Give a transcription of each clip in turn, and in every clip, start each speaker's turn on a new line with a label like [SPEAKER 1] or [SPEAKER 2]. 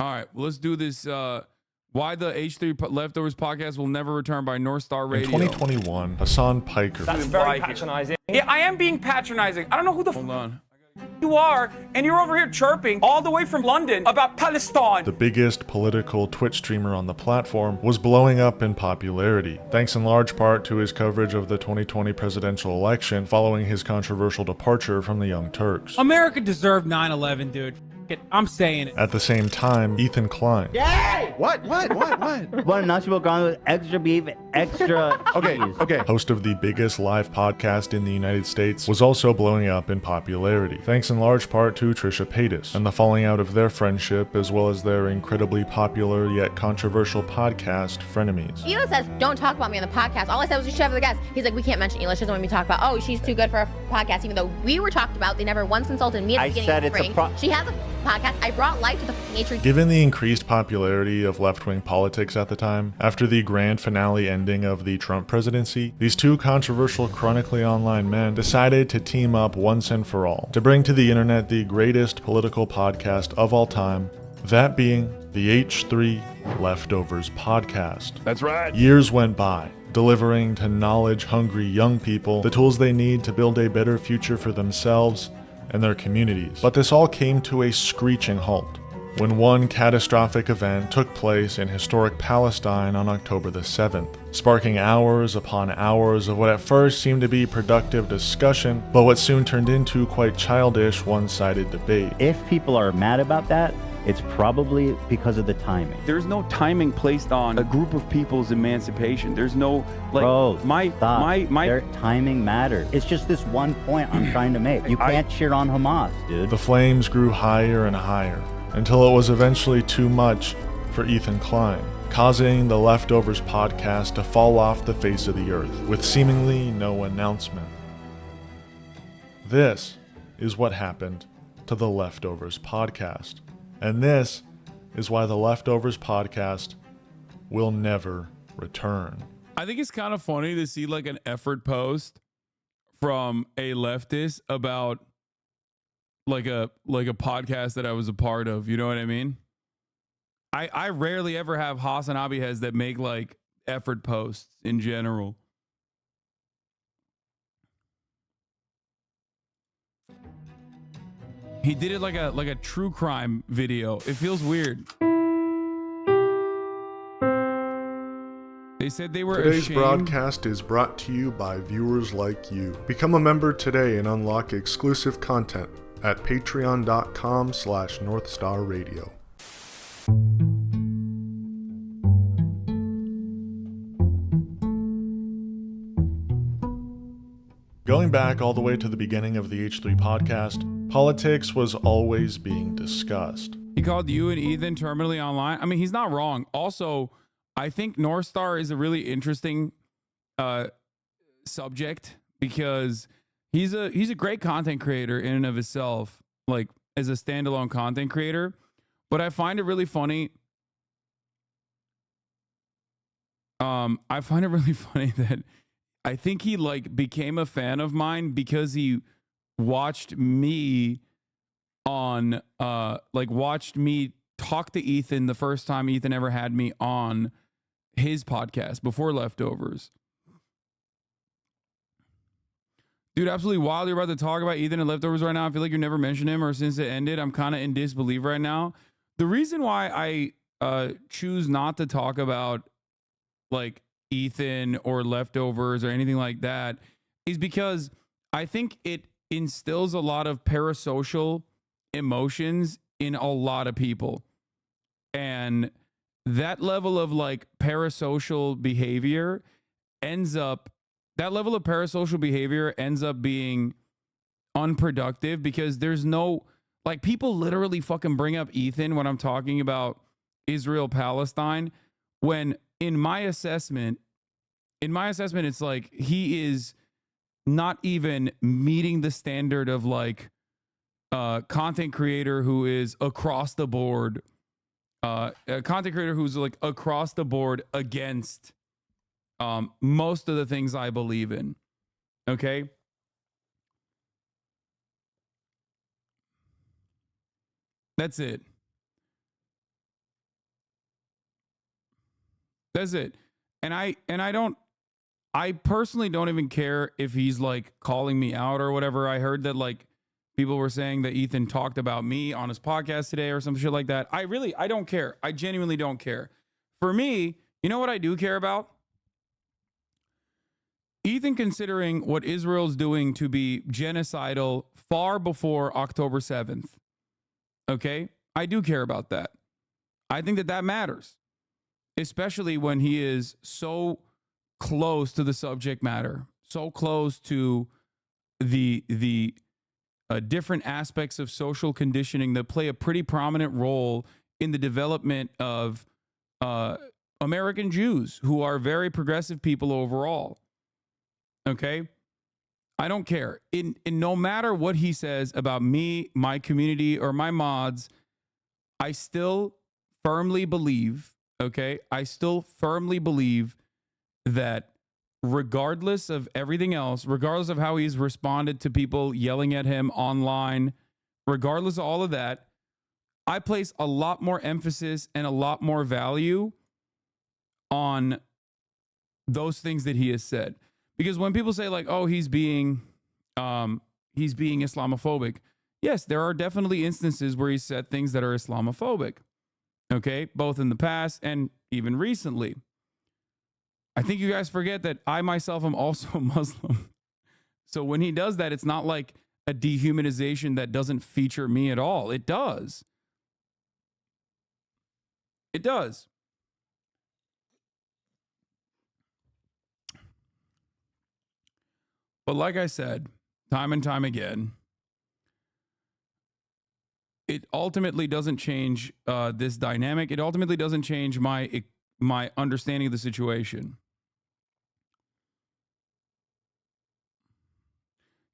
[SPEAKER 1] All right, well, let's do this. Why the H3 Leftovers podcast will never return by North Star Radio.
[SPEAKER 2] In 2021, Hasan Piker.
[SPEAKER 3] That's very patronizing. Yeah, I am being patronizing. I don't know who the
[SPEAKER 1] Hold on.
[SPEAKER 3] you are, and you're over here chirping all the way from London about Palestine.
[SPEAKER 2] The biggest political Twitch streamer on the platform was blowing up in popularity, thanks in large part to his coverage of the 2020 presidential election following his controversial departure from the Young Turks.
[SPEAKER 4] America deserved 9/11, dude. F it. I'm saying it.
[SPEAKER 2] At the same time, Ethan Klein.
[SPEAKER 5] What?
[SPEAKER 6] One nacho con with extra beef, extra cheese.
[SPEAKER 2] Host of the biggest live podcast in the United States, was also blowing up in popularity, thanks in large part to Trisha Paytas and the falling out of their friendship, as well as their incredibly popular yet controversial podcast, Frenemies.
[SPEAKER 7] Ela says, don't talk about me on the podcast. All I said was, you should have the guest. He's like, we can't mention Ela. She doesn't want me to talk about, oh, she's too good for a podcast, even though we were talked about. They never once consulted me at the
[SPEAKER 6] I
[SPEAKER 7] beginning
[SPEAKER 6] said
[SPEAKER 7] of the
[SPEAKER 6] it's a
[SPEAKER 7] spring. She has a podcast. I brought life to the H3.
[SPEAKER 2] Given the increased popularity of left-wing politics at the time, after the grand finale ending of the Trump presidency, these two controversial chronically online men decided to team up once and for all to bring to the internet the greatest political podcast of all time, that being the H3 Leftovers podcast.
[SPEAKER 5] That's right.
[SPEAKER 2] Years went by, delivering to knowledge-hungry young people the tools they need to build a better future for themselves and their communities. But this all came to a screeching halt when one catastrophic event took place in historic Palestine on October the 7th, sparking hours upon hours of what at first seemed to be productive discussion, but what soon turned into quite childish one-sided debate.
[SPEAKER 6] If people are mad about that, it's probably because of the timing.
[SPEAKER 8] There's no timing placed on a group of people's emancipation. There's no, like,
[SPEAKER 6] Bro,
[SPEAKER 8] my
[SPEAKER 6] Their timing matters. It's just this one point I'm trying to make. You can't cheer on Hamas, dude.
[SPEAKER 2] The flames grew higher and higher, until it was eventually too much for Ethan Klein, causing the Leftovers podcast to fall off the face of the earth with seemingly no announcement. This is what happened to the Leftovers podcast. And this is why the Leftovers podcast will never return.
[SPEAKER 1] I think it's kind of funny to see like an effort post from a leftist about like a podcast that I was a part of. You know what I mean? I rarely ever have Hasan Abihez that make like effort posts in general. He did it like a true crime video. It feels weird. They said they were
[SPEAKER 2] Today's
[SPEAKER 1] ashamed.
[SPEAKER 2] broadcast is brought to you by viewers like you. Become a member today and unlock exclusive content at patreon.com/NorthstarRadio. Going back all the way to the beginning of the H3 podcast, politics was always being discussed.
[SPEAKER 1] He called you and Ethan terminally online. I mean, he's not wrong. Also, I think North Star is a really interesting subject because he's a great content creator in and of himself, like as a standalone content creator. But I find it really funny. I find it really funny that I think he like became a fan of mine because he watched me on watched me talk to Ethan the first time Ethan ever had me on his podcast before Leftovers. Dude, absolutely wild. You're about to talk about Ethan and Leftovers right now. I feel like you never mentioned him, or since it ended, I'm kind of in disbelief right now. The reason why I choose not to talk about like Ethan or Leftovers or anything like that is because I think it instills a lot of parasocial emotions in a lot of people. And that level of like parasocial behavior ends up being unproductive because there's no, like, people literally fucking bring up Ethan when I'm talking about Israel Palestine, when in my assessment it's like he is not even meeting the standard of like content creator who is across the board, a content creator who's like across the board against most of the things I believe in. Okay. That's it. That's it. And I personally don't even care if he's like calling me out or whatever. I heard that like people were saying that Ethan talked about me on his podcast today or some shit like that. I don't care. I genuinely don't care. For me, you know what I do care about? Ethan considering what Israel's doing to be genocidal far before October 7th. Okay? I do care about that. I think that matters, especially when he is so close to the subject matter, so close to the different aspects of social conditioning that play a pretty prominent role in the development of American Jews, who are very progressive people overall. Okay? I don't care. In no matter what he says about me, my community, or my mods, I still firmly believe, okay? I still firmly believe that regardless of everything else, regardless of how he's responded to people yelling at him online, regardless of all of that, I place a lot more emphasis and a lot more value on those things that he has said. Because when people say like, oh, he's being Islamophobic. Yes, there are definitely instances where he said things that are Islamophobic. Okay, both in the past and even recently. I think you guys forget that I myself am also Muslim. So when he does that, it's not like a dehumanization that doesn't feature me at all. It does. It does. But like I said, time and time again, it ultimately doesn't change this dynamic. It ultimately doesn't change my understanding of the situation.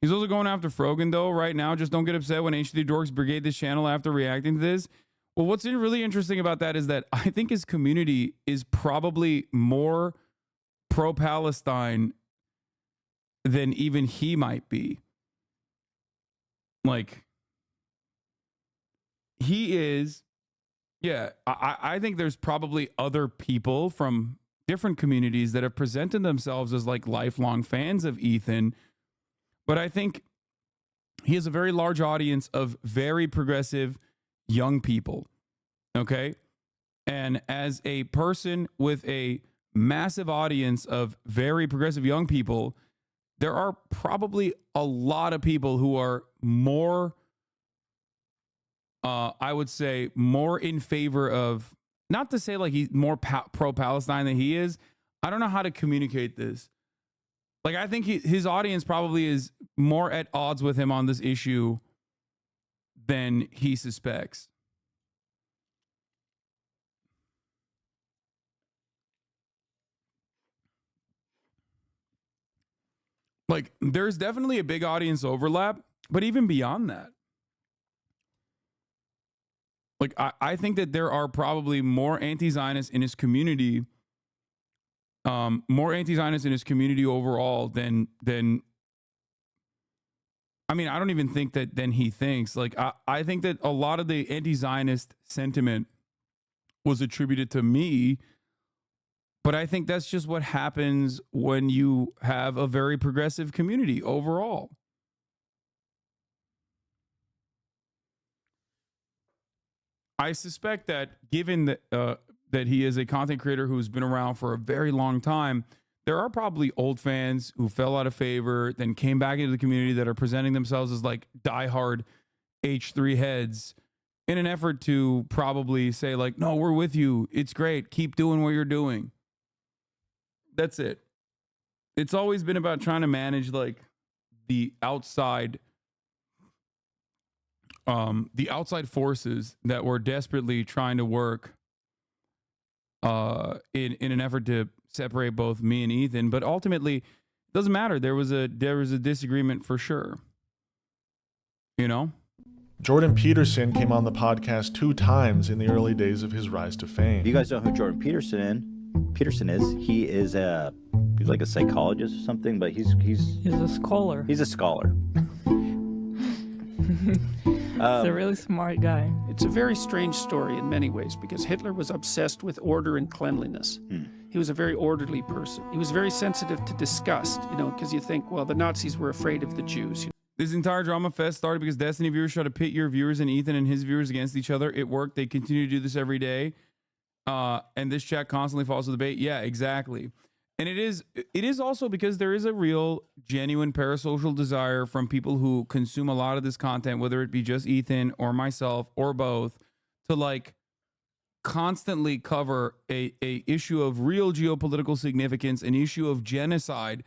[SPEAKER 1] He's also going after Frogan, though, right now. Just don't get upset when HD Dorks brigade this channel after reacting to this. Well, what's really interesting about that is that I think his community is probably more pro-Palestine than even he might be. Like, he is, yeah, I think there's probably other people from different communities that have presented themselves as like lifelong fans of Ethan. But I think he has a very large audience of very progressive young people. Okay. And as a person with a massive audience of very progressive young people, there are probably a lot of people who are more, I would say, more in favor of, not to say like he's more pro-Palestine than he is. I don't know how to communicate this. Like, I think his audience probably is more at odds with him on this issue than he suspects. Like, there's definitely a big audience overlap, but even beyond that, like, I think that there are probably more anti-Zionists in his community, overall than I mean, I don't even think that than he thinks. Like, I think that a lot of the anti-Zionist sentiment was attributed to me, but I think that's just what happens when you have a very progressive community overall. I suspect that given that that he is a content creator who's been around for a very long time, there are probably old fans who fell out of favor, then came back into the community that are presenting themselves as like diehard H3 heads in an effort to probably say like, no, we're with you. It's great. Keep doing what you're doing. That's it. It's always been about trying to manage like the outside forces that were desperately trying to work in an effort to separate both me and Ethan, but ultimately it doesn't matter. There was a disagreement for sure. You know?
[SPEAKER 2] Jordan Peterson came on the podcast 2 times in the early days of his rise to fame.
[SPEAKER 6] You guys know who Jordan Peterson is? He's like a psychologist or something, but he's
[SPEAKER 5] a scholar.
[SPEAKER 6] He's a scholar.
[SPEAKER 5] He's a really smart guy.
[SPEAKER 9] It's a very strange story in many ways because Hitler was obsessed with order and cleanliness. He was a very orderly person. He was very sensitive to disgust, because you think, well, the Nazis were afraid of the Jews.
[SPEAKER 1] This entire drama fest started because Destiny viewers tried to pit your viewers and Ethan and his viewers against each other. It worked. They continue to do this every day. And this chat constantly falls to the bait. Yeah, exactly. And it is also because there is a real, genuine parasocial desire from people who consume a lot of this content, whether it be just Ethan or myself or both, to like constantly cover a issue of real geopolitical significance, an issue of genocide,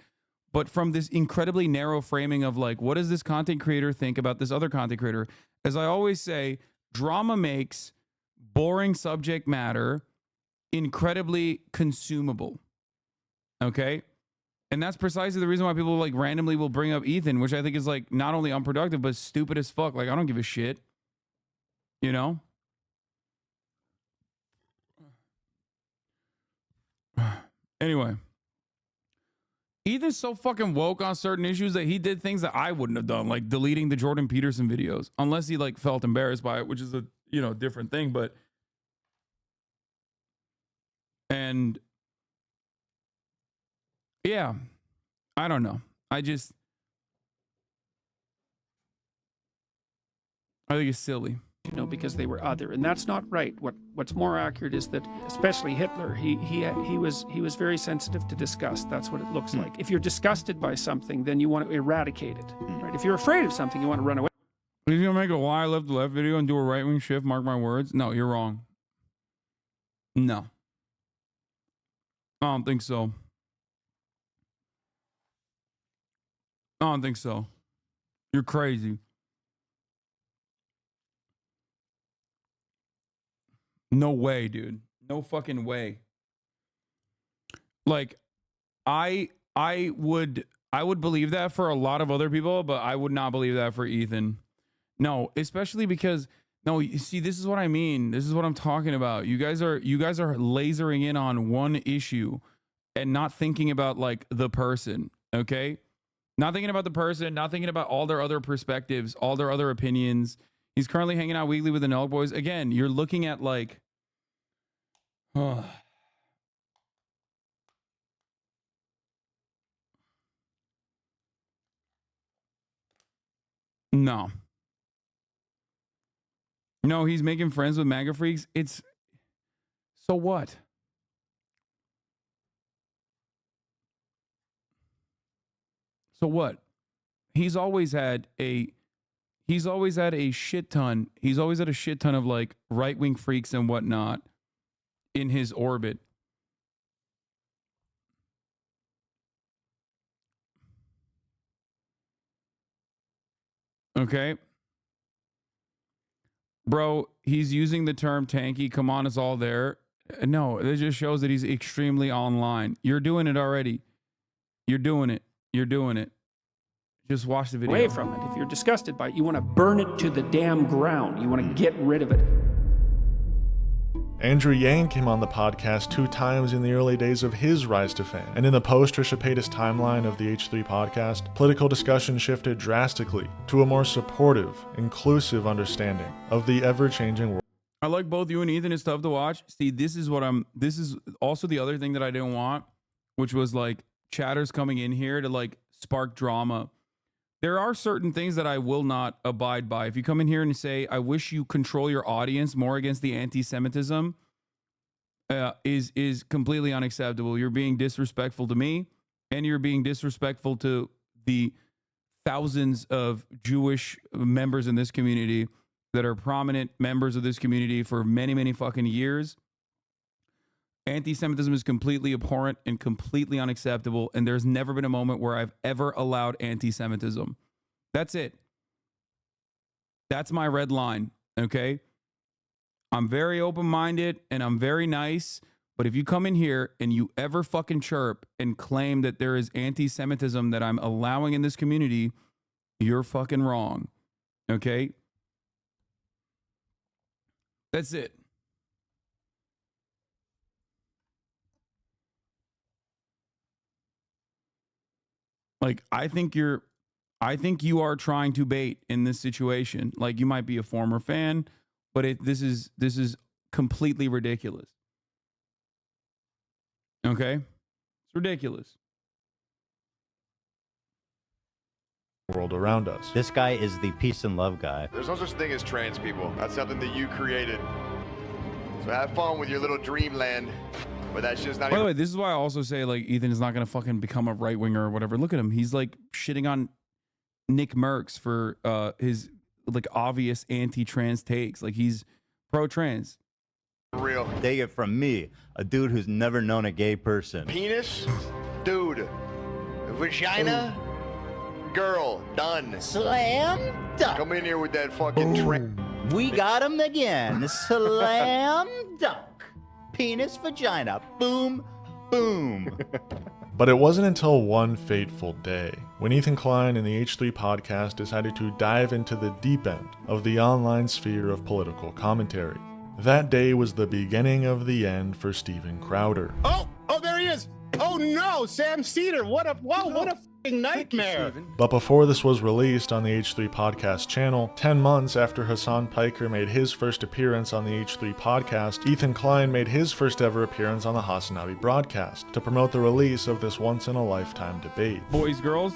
[SPEAKER 1] but from this incredibly narrow framing of like, what does this content creator think about this other content creator? As I always say, drama makes boring subject matter incredibly consumable. Okay. And that's precisely the reason why people like randomly will bring up Ethan, which I think is like not only unproductive, but stupid as fuck. Like, I don't give a shit. You know? Anyway. Ethan's so fucking woke on certain issues that he did things that I wouldn't have done, like deleting the Jordan Peterson videos, unless he like felt embarrassed by it, which is a, different thing. But, and yeah, I don't know. I think it's silly.
[SPEAKER 9] Because they were other, and that's not right. What's more accurate is that, especially Hitler, he was very sensitive to disgust. That's what it looks like. If you're disgusted by something, then you want to eradicate it. Right? If you're afraid of something, you want to run away.
[SPEAKER 1] If you're gonna make a why left to left video and do a right wing shift, mark my words. No, you're wrong. No, I don't think so. I don't think so. You're crazy. No way, dude. No fucking way. Like, I would believe that for a lot of other people, but I would not believe that for Ethan. No, especially because you see, this is what I mean. This is what I'm talking about. You guys are lasering in on one issue and not thinking about like the person, okay? Not thinking about the person, not thinking about all their other perspectives, all their other opinions. He's currently hanging out weekly with the Nelk Boys. Again, you're looking at like, no. No, he's making friends with MAGA freaks. It's, so what? So what? He's always had a shit ton. He's always had a shit ton of like right-wing freaks and whatnot in his orbit. Okay. Bro, he's using the term tanky. Come on, it's all there. No, it just shows that he's extremely online. You're doing it already. You're doing it. You're doing it. Just watch the video.
[SPEAKER 9] Away from it. If you're disgusted by it, you want to burn it to the damn ground. You want to get rid of it.
[SPEAKER 2] Andrew Yang came on the podcast 2 times in the early days of his rise to fame, and in the post-Trisha timeline of the H3 podcast, political discussion shifted drastically to a more supportive, inclusive understanding of the ever-changing world.
[SPEAKER 1] I like both you and Ethan. It's tough to watch. See, this is also the other thing that I didn't want, which was like chatters coming in here to like spark drama. There are certain things that I will not abide by. If you come in here and say, I wish you control your audience more against the anti-Semitism, is completely unacceptable. You're being disrespectful to me, and you're being disrespectful to the thousands of Jewish members in this community that are prominent members of this community for many, many fucking years. Anti-Semitism is completely abhorrent and completely unacceptable, and there's never been a moment where I've ever allowed anti-Semitism. That's it. That's my red line, okay? I'm very open-minded, and I'm very nice, but if you come in here and you ever fucking chirp and claim that there is anti-Semitism that I'm allowing in this community, you're fucking wrong, okay? That's it. Like, I think you are trying to bait in this situation. Like, you might be a former fan, but this is completely ridiculous. Okay? It's ridiculous.
[SPEAKER 2] World around us.
[SPEAKER 6] This guy is the peace and love guy.
[SPEAKER 10] There's no such thing as trans people. That's something that you created. So have fun with your little dreamland. But that's just not
[SPEAKER 1] By the way, this is why I also say, like, Ethan is not going to fucking become a right winger or whatever. Look at him. He's like shitting on Nick Merckx for his like obvious anti-trans takes. Like, he's pro-trans.
[SPEAKER 10] real.
[SPEAKER 6] Take it from me, a dude who's never known a gay person.
[SPEAKER 10] Penis, dude. Vagina, girl, done.
[SPEAKER 6] Slam dunk.
[SPEAKER 10] Come in here with that fucking
[SPEAKER 6] We got him again. Slam dunk. Penis, vagina. Boom, boom.
[SPEAKER 2] But it wasn't until one fateful day when Ethan Klein and the H3 podcast decided to dive into the deep end of the online sphere of political commentary. That day was the beginning of the end for Steven Crowder.
[SPEAKER 11] Oh, there he is. Oh no, Sam Cedar. What a fucking nightmare.
[SPEAKER 2] But before this was released on the H3 podcast channel, 10 months after Hasan Piker made his first appearance on the H3 podcast, Ethan Klein made his first ever appearance on the Hasanabi broadcast to promote the release of this once-in-a-lifetime debate.
[SPEAKER 1] Boys, girls,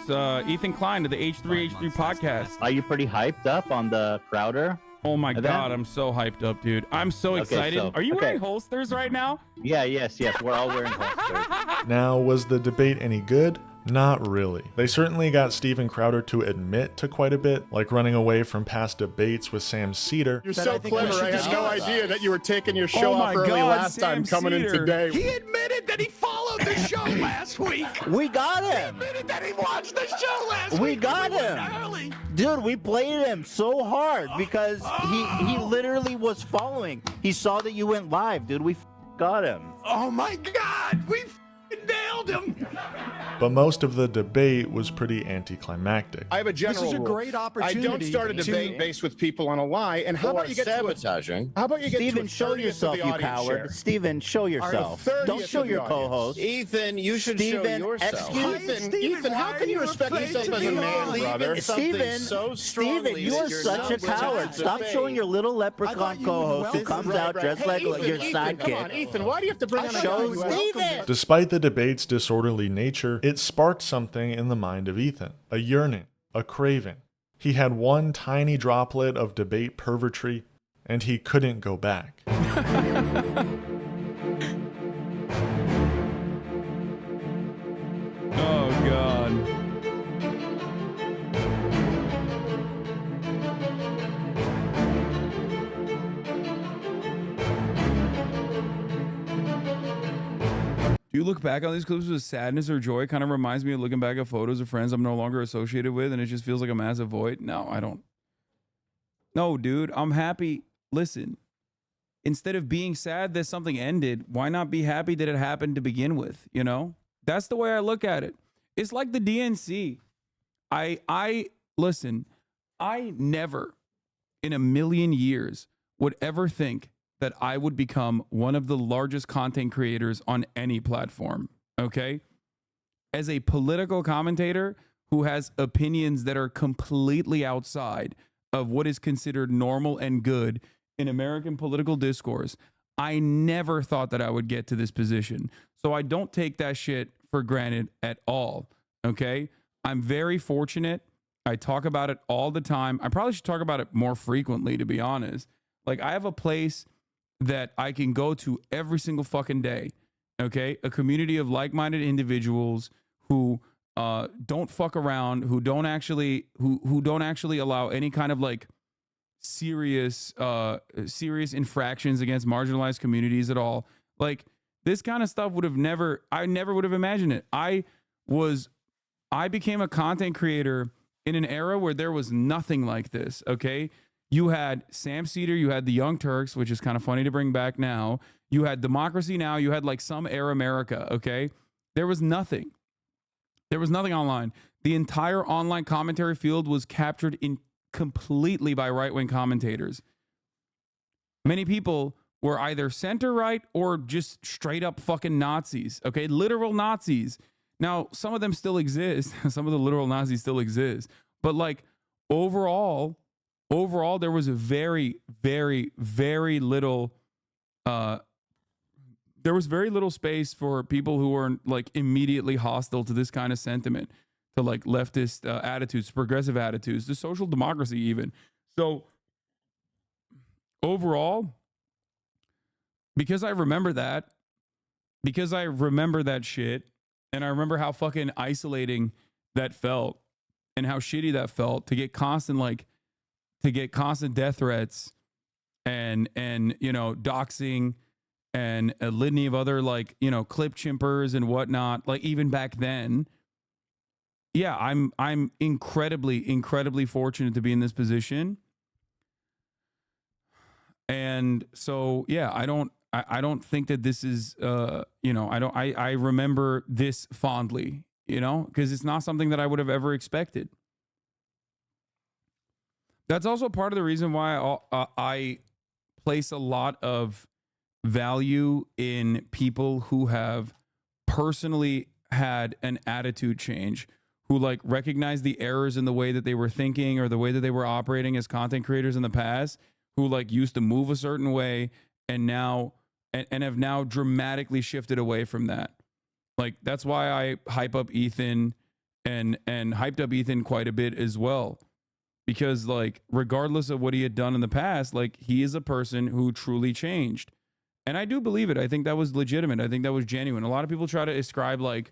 [SPEAKER 1] Ethan Klein to the H3 podcast.
[SPEAKER 6] Are you pretty hyped up on the Crowder?
[SPEAKER 1] Oh my
[SPEAKER 6] event?
[SPEAKER 1] God, I'm so hyped up, dude. I'm so excited. Are you wearing holsters right now?
[SPEAKER 6] Yeah, yes. We're all wearing holsters.
[SPEAKER 2] Now, was the debate any good? Not really. They certainly got Steven Crowder to admit to quite a bit, like running away from past debates with Sam Cedar.
[SPEAKER 11] You're so clever. I had no idea that you were taking your show off early last time coming in today.
[SPEAKER 12] He admitted that he followed the show last week.
[SPEAKER 6] We got him.
[SPEAKER 12] He admitted that he watched the show last week.
[SPEAKER 6] We got him. Dude, we played him so hard because he literally was following. He saw that you went live, dude. We got him.
[SPEAKER 12] Oh my God, we nailed him.
[SPEAKER 2] But most of the debate was pretty anticlimactic.
[SPEAKER 11] I have a general
[SPEAKER 12] This is a
[SPEAKER 11] rule.
[SPEAKER 12] great opportunity.
[SPEAKER 11] I don't start a debate based with people on a lie. And how about you get
[SPEAKER 13] sabotaging?
[SPEAKER 11] How about you get
[SPEAKER 6] Steven,
[SPEAKER 11] to
[SPEAKER 6] show yourself, you coward. Steven, show yourself. Don't show your co-host.
[SPEAKER 13] Ethan, you should show yourself.
[SPEAKER 11] Ethan, how can you respect yourself as a man, brother?
[SPEAKER 6] Steven, you are such a coward. Stop showing your little leprechaun co-host who comes out dressed like your sidekick.
[SPEAKER 11] Come on, Ethan, why do you have to bring on a
[SPEAKER 6] Show Steven.
[SPEAKER 2] Despite the debate's disorderly nature, it sparked something in the mind of Ethan. A yearning, a craving. He had one tiny droplet of debate pervertry, and he couldn't go back.
[SPEAKER 1] Oh, God. Do you look back on these clips with sadness or joy? Kind of reminds me of looking back at photos of friends I'm no longer associated with, and it just feels like a massive void. No, I don't. No, dude, I'm happy. Listen, instead of being sad that something ended, why not be happy that it happened to begin with? You know, that's the way I look at it. It's like the DNC. Listen, I never in a million years would ever think that I would become one of the largest content creators on any platform, okay? As a political commentator who has opinions that are completely outside of what is considered normal and good in American political discourse, I never thought that I would get to this position. So I don't take that shit for granted at all, okay? I'm very fortunate. I talk about it all the time. I probably should talk about it more frequently, to be honest. Like, I have a place that I can go to every single fucking day, okay? A community of like-minded individuals who don't fuck around, who don't actually allow any kind of like serious infractions against marginalized communities at all. Like, this kind of stuff I never would have imagined it. I became a content creator in an era where there was nothing like this, okay? You had Sam Cedar, you had the Young Turks, which is kind of funny to bring back now. You had Democracy Now!, you had like Some Air America, okay? There was nothing. There was nothing online. The entire online commentary field was captured in completely by right-wing commentators. Many people were either center-right or just straight-up fucking Nazis, okay? Literal Nazis. Now, some of them still exist. Some of the literal Nazis still exist. But like overall, there was a very, very, very little was very little space for people who were like immediately hostile to this kind of sentiment, to like leftist attitudes, progressive attitudes, to social democracy even. So overall, because I remember that shit, and I remember how fucking isolating that felt and how shitty that felt to get constant death threats and you know, doxing and a litany of other, like, you know, clip chimpers and whatnot, like even back then. Yeah, I'm incredibly fortunate to be in this position. And so, yeah, I don't think that this is, you know, I remember this fondly, you know, because it's not something that I would have ever expected. That's also part of the reason why I place a lot of value in people who have personally had an attitude change, who like recognize the errors in the way that they were thinking or the way that they were operating as content creators in the past, who like used to move a certain way and now and have now dramatically shifted away from that. Like, that's why I hype up Ethan and hyped up Ethan quite a bit as well. Because like, regardless of what he had done in the past, like, he is a person who truly changed. And I do believe it. I think that was legitimate. I think that was genuine. A lot of people try to ascribe like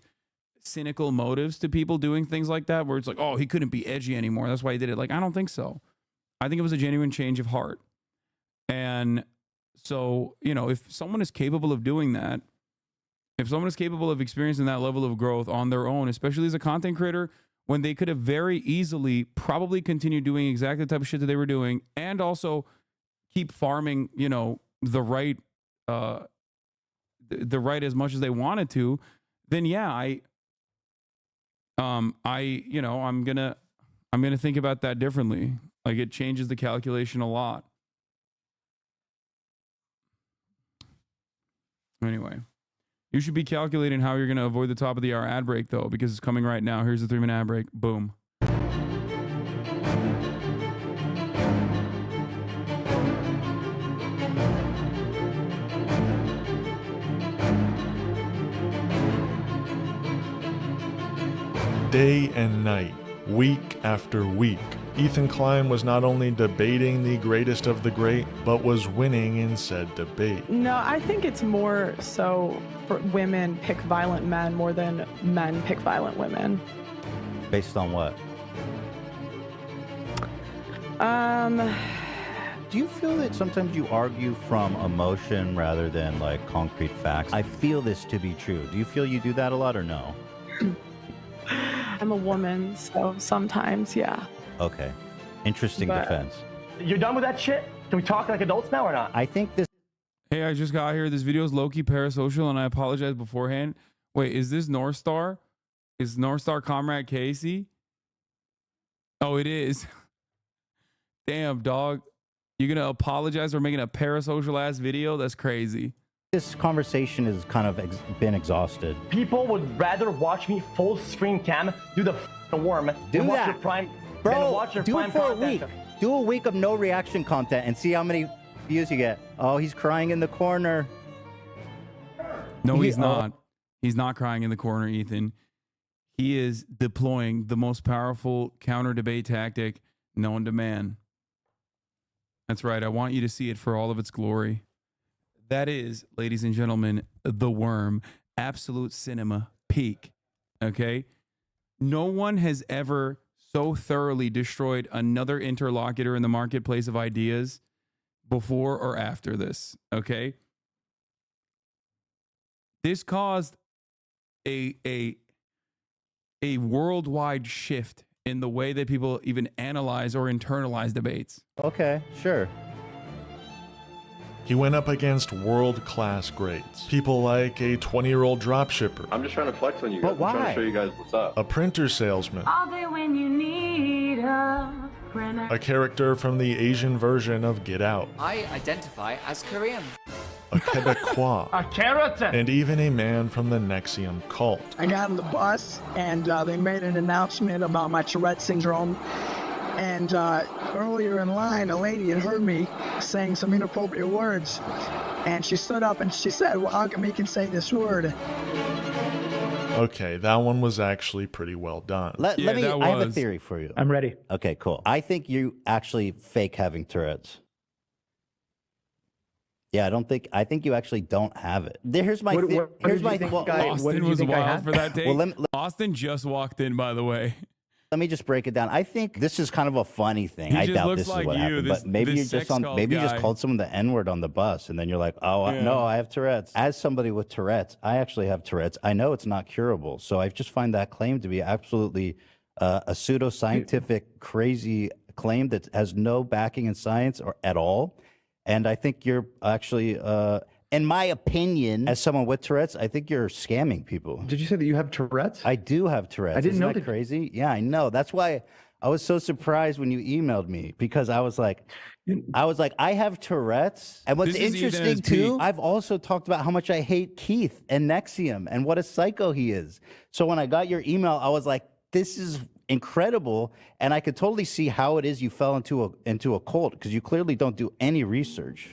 [SPEAKER 1] cynical motives to people doing things like that, where it's like, oh, he couldn't be edgy anymore, that's why he did it. Like, I don't think so. I think it was a genuine change of heart. And so, you know, if someone is capable of doing that, if someone is capable of experiencing that level of growth on their own, especially as a content creator, when they could have very easily probably continued doing exactly the type of shit that they were doing and also keep farming, you know, the right as much as they wanted to, then yeah, you know, I'm gonna think about that differently. Like, it changes the calculation a lot. Anyway, you should be calculating how you're going to avoid the top of the hour ad break, though, because it's coming right now. Here's the 3-minute ad break. Boom.
[SPEAKER 2] Day and night, week after week, Ethan Klein was not only debating the greatest of the great, but was winning in said debate.
[SPEAKER 5] No, I think it's more so for women pick violent men more than men pick violent women.
[SPEAKER 6] Based on what? Do you feel that sometimes you argue from emotion rather than like concrete facts? I feel this to be true. Do you feel you do that a lot or no?
[SPEAKER 5] I'm a woman, so sometimes, yeah.
[SPEAKER 6] Okay. Interesting defense.
[SPEAKER 14] You're done with that shit? Can we talk like adults now or not?
[SPEAKER 6] I think this...
[SPEAKER 1] Hey, I just got here. This video is low-key parasocial, and I apologize beforehand. Wait, is this North Star? Is North Star Comrade Casey? Oh, it is. Damn, dog. You're going to apologize for making a parasocial-ass video? That's crazy.
[SPEAKER 6] This conversation has kind of been exhausted.
[SPEAKER 14] People would rather watch me full screen cam do the worm than watch your prime...
[SPEAKER 6] Bro, do it for a week. Do a week of no reaction content and see how many views you get. Oh, he's crying in the corner.
[SPEAKER 1] No, he's not. He's not crying in the corner, Ethan. He is deploying the most powerful counter debate tactic known to man. That's right. I want you to see it for all of its glory. That is, ladies and gentlemen, the worm. Absolute cinema peak. Okay? No one has ever so thoroughly destroyed another interlocutor in the marketplace of ideas before or after this. Okay? This caused a worldwide shift in the way that people even analyze or internalize debates.
[SPEAKER 6] Okay, sure.
[SPEAKER 2] He went up against world-class greats. People like a 20-year-old dropshipper.
[SPEAKER 15] I'm just trying to flex on you guys. I'm trying to show you guys what's up.
[SPEAKER 2] A printer salesman.
[SPEAKER 16] All day when you need a printer.
[SPEAKER 2] A character from the Asian version of Get Out.
[SPEAKER 17] I identify as Korean.
[SPEAKER 2] A Quebecois.
[SPEAKER 14] A carrot.
[SPEAKER 2] And even a man from the Nexium cult.
[SPEAKER 18] I got on the bus and they made an announcement about my Tourette syndrome. And earlier in line, a lady had heard me saying some inappropriate words. And she stood up and she said, well, we can say this word.
[SPEAKER 2] Okay, that one was actually pretty well done.
[SPEAKER 6] I have a theory for you.
[SPEAKER 14] I'm ready.
[SPEAKER 6] Okay, cool. I think you actually fake having Tourette's. Yeah, I think you actually don't have it. Here's my
[SPEAKER 1] Austin was wild for that day. Austin just walked in, by the way.
[SPEAKER 6] Let me just break it down. I think this is kind of a funny thing.
[SPEAKER 1] He
[SPEAKER 6] I
[SPEAKER 1] just
[SPEAKER 6] doubt
[SPEAKER 1] looks
[SPEAKER 6] this
[SPEAKER 1] like
[SPEAKER 6] is what
[SPEAKER 1] you,
[SPEAKER 6] happened,
[SPEAKER 1] this-
[SPEAKER 6] but maybe
[SPEAKER 1] this
[SPEAKER 6] you just
[SPEAKER 1] sex cult
[SPEAKER 6] maybe you just
[SPEAKER 1] guy.
[SPEAKER 6] called someone the N-word on the bus, and then you're like, oh
[SPEAKER 1] Yeah.
[SPEAKER 6] no, I have Tourette's. As somebody with Tourette's, I actually have Tourette's. I know it's not curable, so I just find that claim to be absolutely a pseudoscientific, crazy claim that has no backing in science or at all. And I think you're actually. In my opinion, as someone with Tourette's, I think you're scamming people.
[SPEAKER 14] Did you say that you have Tourette's?
[SPEAKER 6] I do have Tourette's.
[SPEAKER 14] I didn't
[SPEAKER 6] Isn't
[SPEAKER 14] know
[SPEAKER 6] that crazy. Yeah, I know. That's why I was so surprised when you emailed me, because I was like, I have Tourette's. And what's
[SPEAKER 1] This is Ethan at
[SPEAKER 6] interesting
[SPEAKER 1] his
[SPEAKER 6] too,
[SPEAKER 1] peak.
[SPEAKER 6] I've also talked about how much I hate Keith and Nexium and what a psycho he is. So when I got your email, I was like, this is incredible, and I could totally see how it is you fell into a cult, because you clearly don't do any research.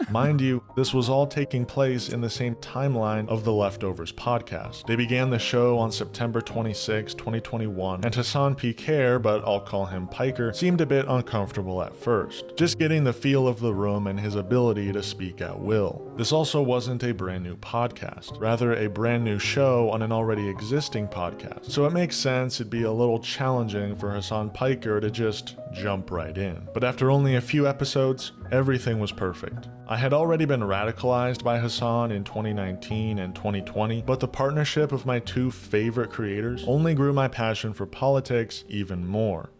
[SPEAKER 2] Mind you, this was all taking place in the same timeline of the Leftovers podcast. They began the show on September 26, 2021, and Hasan Piquer, but I'll call him Piker, seemed a bit uncomfortable at first, just getting the feel of the room and his ability to speak at will. This also wasn't a brand new podcast, rather a brand new show on an already existing podcast, so it makes sense it'd be a little challenging for Hasan Piker to just jump right in. But after only a few episodes, everything was perfect. I had already been radicalized by Hasan in 2019 and 2020, but the partnership of my two favorite creators only grew my passion for politics even more.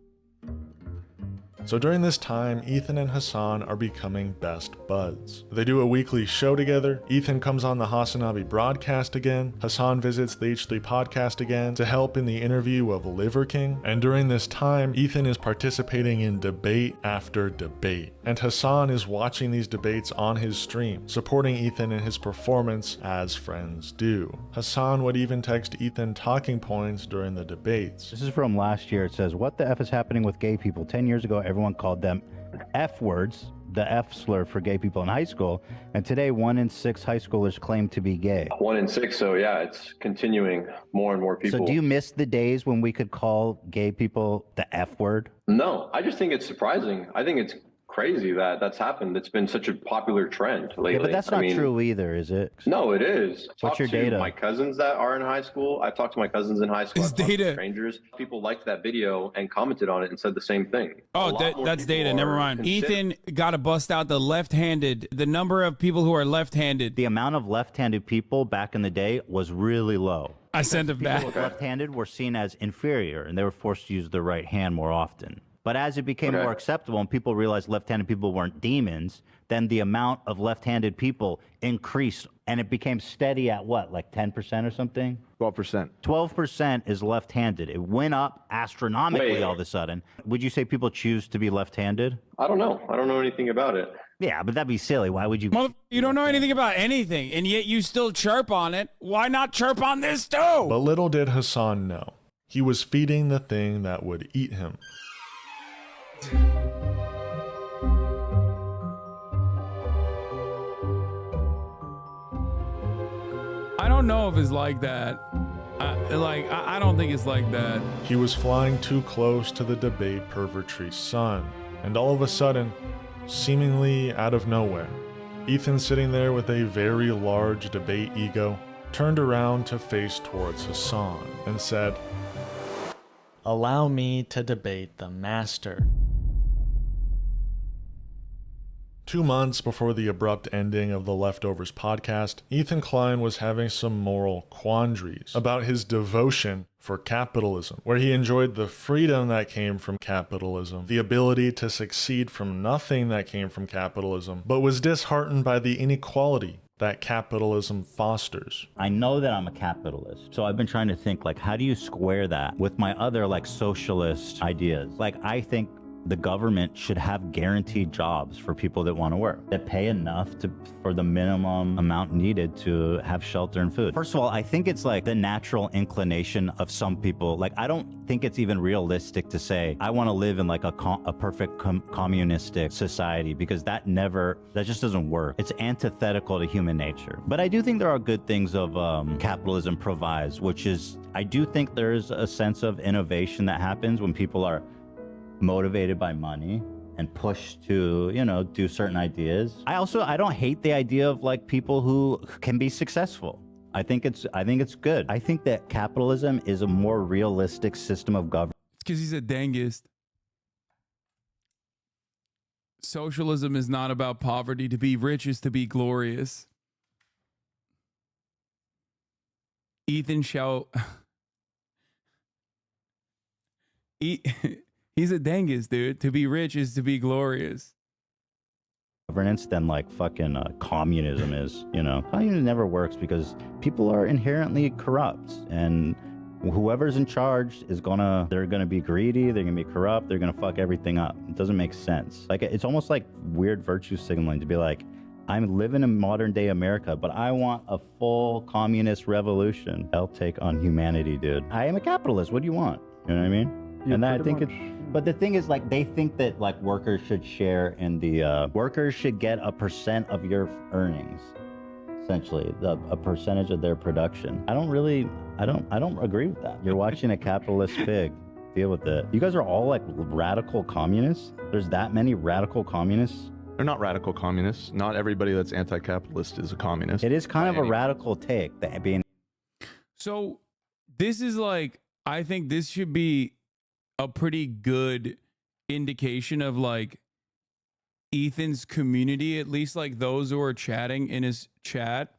[SPEAKER 2] So during this time, Ethan and Hasan are becoming best buds. They do a weekly show together. Ethan comes on the Hasanabi broadcast again. Hasan visits the H3 podcast again to help in the interview of Liver King. And during this time, Ethan is participating in debate after debate. And Hasan is watching these debates on his stream, supporting Ethan in his performance as friends do. Hasan would even text Ethan talking points during the debates.
[SPEAKER 6] This is from last year. It says, what the F is happening with gay people? 10 years ago, everyone called them F words, the F slur for gay people in high school. And today, 1 in 6 high schoolers claim to be gay.
[SPEAKER 15] 1 in 6. So yeah, it's continuing. More and more people.
[SPEAKER 6] So do you miss the days when we could call gay people the F word?
[SPEAKER 15] No, I just think it's surprising. I think it's crazy that that's happened. It's been such a popular trend lately.
[SPEAKER 6] Yeah, but that's not true either, is it?
[SPEAKER 15] No, it is.
[SPEAKER 6] What's your
[SPEAKER 15] Talk to
[SPEAKER 6] data?
[SPEAKER 15] My cousins that are in high school. I've talked to my cousins in high school. I've talked to strangers. People liked that video and commented on it and said the same thing.
[SPEAKER 1] Oh, that's data. Never mind. Ethan got to bust out the left-handed. The number of people who are left-handed.
[SPEAKER 6] The amount of left-handed people back in the day was really low.
[SPEAKER 1] I sent it back.
[SPEAKER 6] People left-handed were seen as inferior, and they were forced to use their right hand more often. But as it became more acceptable and people realized left-handed people weren't demons, then the amount of left-handed people increased, and it became steady at what, like 10% or something?
[SPEAKER 13] 12%.
[SPEAKER 6] 12% is left-handed. It went up astronomically
[SPEAKER 15] Wait.
[SPEAKER 6] all of a sudden. Would you say people choose to be left-handed?
[SPEAKER 15] I don't know. I don't know anything about it.
[SPEAKER 6] Yeah, but that'd be silly. Why would you?
[SPEAKER 1] You don't know anything about anything, and yet you still chirp on it. Why not chirp on this too?
[SPEAKER 2] But little did Hasan know, he was feeding the thing that would eat him.
[SPEAKER 1] I don't know if it's like that. I don't think it's like that.
[SPEAKER 2] He was flying too close to the debate pervertry's sun, and all of a sudden, seemingly out of nowhere, Ethan, sitting there with a very large debate ego, turned around to face towards Hasan and said,
[SPEAKER 19] "Allow me to debate the master."
[SPEAKER 2] 2 months before the abrupt ending of the Leftovers podcast, Ethan Klein was having some moral quandaries about his devotion for capitalism, where he enjoyed the freedom that came from capitalism, the ability to succeed from nothing that came from capitalism, but was disheartened by the inequality that capitalism fosters.
[SPEAKER 6] I know that I'm a capitalist, so I've been trying to think, like, how do you square that with my other, like, socialist ideas? Like, I think the government should have guaranteed jobs for people that want to work, that pay enough for the minimum amount needed to have shelter and food. First of all, I think it's like the natural inclination of some people. Like, I don't think it's even realistic to say, I want to live in like a perfect communistic society, because that just doesn't work. It's antithetical to human nature. But I do think there are good things of capitalism provides, which is, I do think there's a sense of innovation that happens when people are motivated by money and pushed to, do certain ideas. I don't hate the idea of like people who can be successful. I think it's good. I think that capitalism is a more realistic system of government.
[SPEAKER 1] It's because he's a dangist. Socialism is not about poverty. To be rich is to be glorious. Ethan shall... He's a dangus, dude. To be rich is to be glorious.
[SPEAKER 6] Governance than like fucking communism is, Communism never works because people are inherently corrupt, and whoever's in charge they're gonna be greedy, they're gonna be corrupt, they're gonna fuck everything up. It doesn't make sense. Like, it's almost like weird virtue signaling to be like, I'm living in modern day America, but I want a full communist revolution. I'll take on humanity, dude. I am a capitalist. What do you want? You know what I mean?
[SPEAKER 2] Yeah,
[SPEAKER 6] and I think
[SPEAKER 2] much.
[SPEAKER 6] But the thing is, like, they think that like workers should share in the workers should get a percent of your earnings, essentially, a percentage of their production. I don't agree with that. You're watching a capitalist pig. Deal with it. You guys are all like radical communists. There's that many radical communists.
[SPEAKER 2] They're not radical communists. Not everybody that's anti-capitalist is a communist.
[SPEAKER 6] It is kind of a radical take, that being.
[SPEAKER 1] So this is like, I think this should be a pretty good indication of like Ethan's community, at least like those who are chatting in his chat.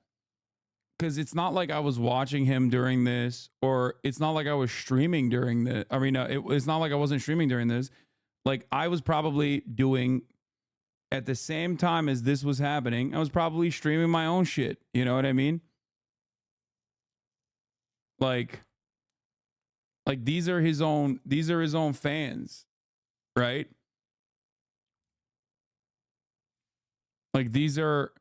[SPEAKER 1] Because it's not like I was watching him during this, or it's not like I was streaming during this. I mean, it's not like I wasn't streaming during this. Like, I was probably doing, at the same time as this was happening, I was probably streaming my own shit. You know what I mean? Like these are his own fans, right? Like, these are,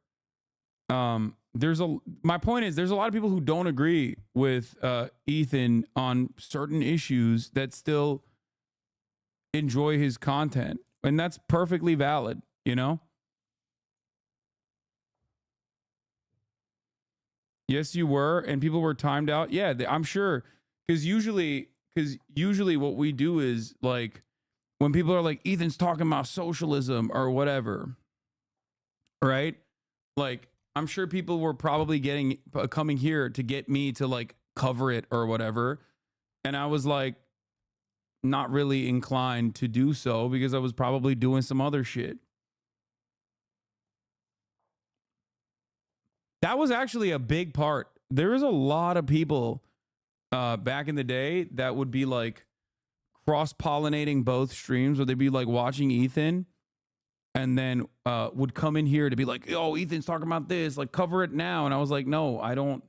[SPEAKER 1] my point is, there's a lot of people who don't agree with Ethan on certain issues that still enjoy his content, and that's perfectly valid, Yes, you were, and people were timed out. Yeah, I'm sure, because usually what we do is, like, when people are like, Ethan's talking about socialism or whatever, right? Like, I'm sure people were probably coming here to get me to like cover it or whatever. And I was like, not really inclined to do so because I was probably doing some other shit. That was actually a big part. There was a lot of people back in the day that would be like cross-pollinating both streams, where they'd be like watching Ethan and then would come in here to be like, oh, Ethan's talking about this, like, cover it now. And I was like, no, I don't,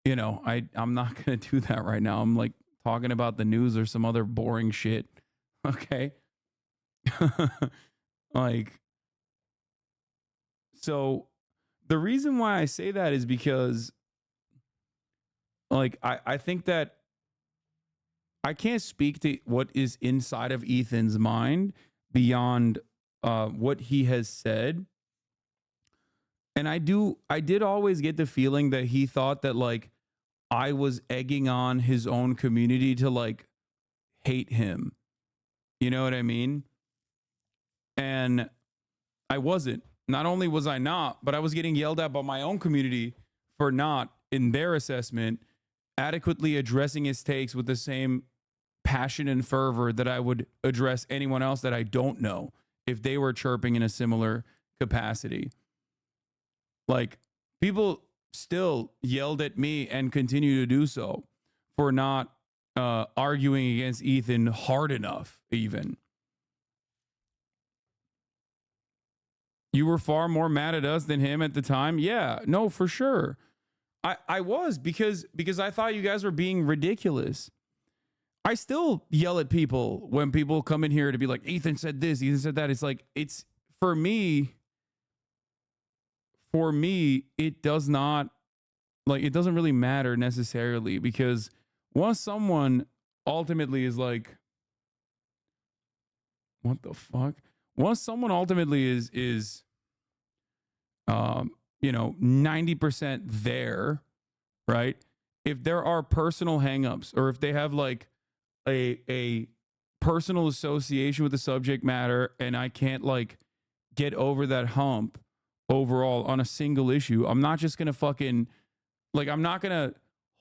[SPEAKER 1] I'm not going to do that right now. I'm like talking about the news or some other boring shit. Okay. Like, so the reason why I say that is because, like, I think that I can't speak to what is inside of Ethan's mind beyond what he has said. And I did always get the feeling that he thought that, like, I was egging on his own community to like hate him. You know what I mean? And I wasn't. Not only was I not, but I was getting yelled at by my own community for not, in their assessment, adequately addressing his takes with the same passion and fervor that I would address anyone else that I don't know if they were chirping in a similar capacity. Like, people still yelled at me and continue to do so for not arguing against Ethan hard enough, even. You were far more mad at us than him at the time? Yeah, no, for sure. I was, because I thought you guys were being ridiculous. I still yell at people when people come in here to be like, Ethan said this, Ethan said that. It's like, it's for me, it does not, like, it doesn't really matter necessarily, because once someone ultimately is like, what the fuck? Once someone ultimately is 90% there, right? If there are personal hangups, or if they have like a personal association with the subject matter, and I can't like get over that hump overall on a single issue, I'm not just gonna fucking, like, I'm not gonna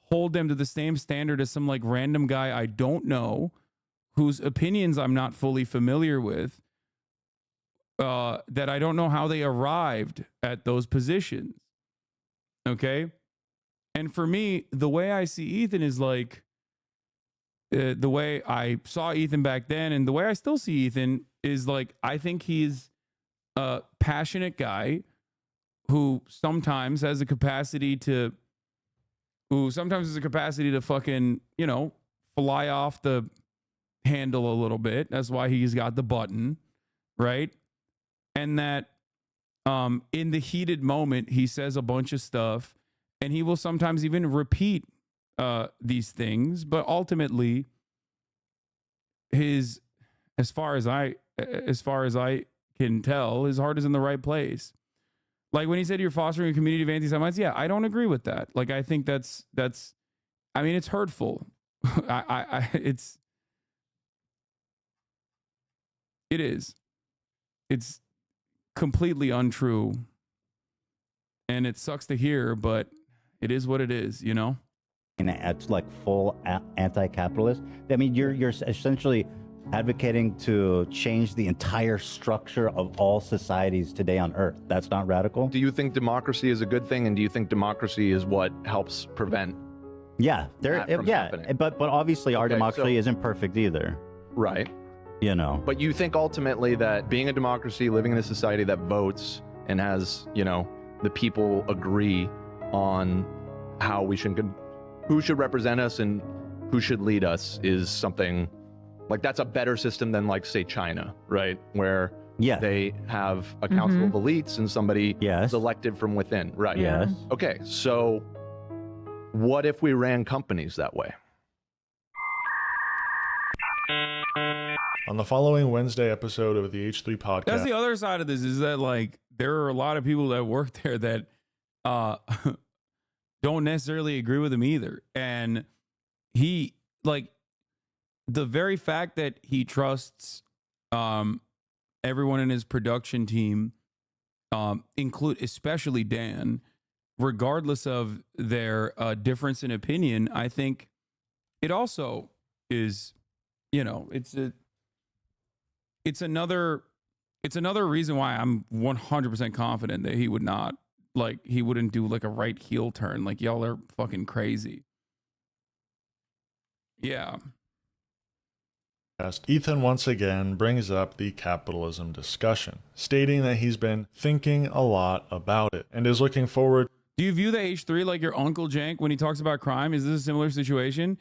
[SPEAKER 1] hold them to the same standard as some like random guy I don't know, whose opinions I'm not fully familiar with, that I don't know how they arrived at those positions. Okay. And for me, the way I see Ethan is like, the way I saw Ethan back then and the way I still see Ethan is like, I think he's a passionate guy who sometimes has a capacity to fucking, fly off the handle a little bit. That's why he's got the button, right? And that in the heated moment, he says a bunch of stuff, and he will sometimes even repeat these things, but ultimately as far as I can tell, his heart is in the right place. Like when he said you're fostering a community of anti-Semites, yeah, I don't agree with that. Like, I think that's I mean, it's hurtful. It's completely untrue, and it sucks to hear, but it is what it is, And
[SPEAKER 6] it's like full anti-capitalist. I mean, you're essentially advocating to change the entire structure of all societies today on Earth. That's not radical.
[SPEAKER 20] Do you think democracy is a good thing, and do you think democracy is what helps prevent?
[SPEAKER 6] Yeah, but obviously our democracy isn't perfect either.
[SPEAKER 20] Right.
[SPEAKER 6] But
[SPEAKER 20] you think ultimately that being a democracy, living in a society that votes and has, the people agree on how who should represent us and who should lead us, is something like that's a better system than, like, say, China, right? Where they have a council of elites and somebody is elected from within, right?
[SPEAKER 6] Yes.
[SPEAKER 20] Okay, so what if we ran companies that way?
[SPEAKER 2] On the following Wednesday episode of the H3 podcast.
[SPEAKER 1] That's the other side of this, is that like there are a lot of people that work there that don't necessarily agree with him either. And he, like, the very fact that he trusts everyone in his production team, include especially Dan, regardless of their difference in opinion, I think it also is, it's another reason why I'm 100% confident that he wouldn't do like a right heel turn. Like, y'all are fucking crazy. Yeah.
[SPEAKER 2] Ethan once again brings up the capitalism discussion, stating that he's been thinking a lot about it and is looking forward.
[SPEAKER 1] Do you view the H3 like your Uncle Jank when he talks about crime? Is this a similar situation?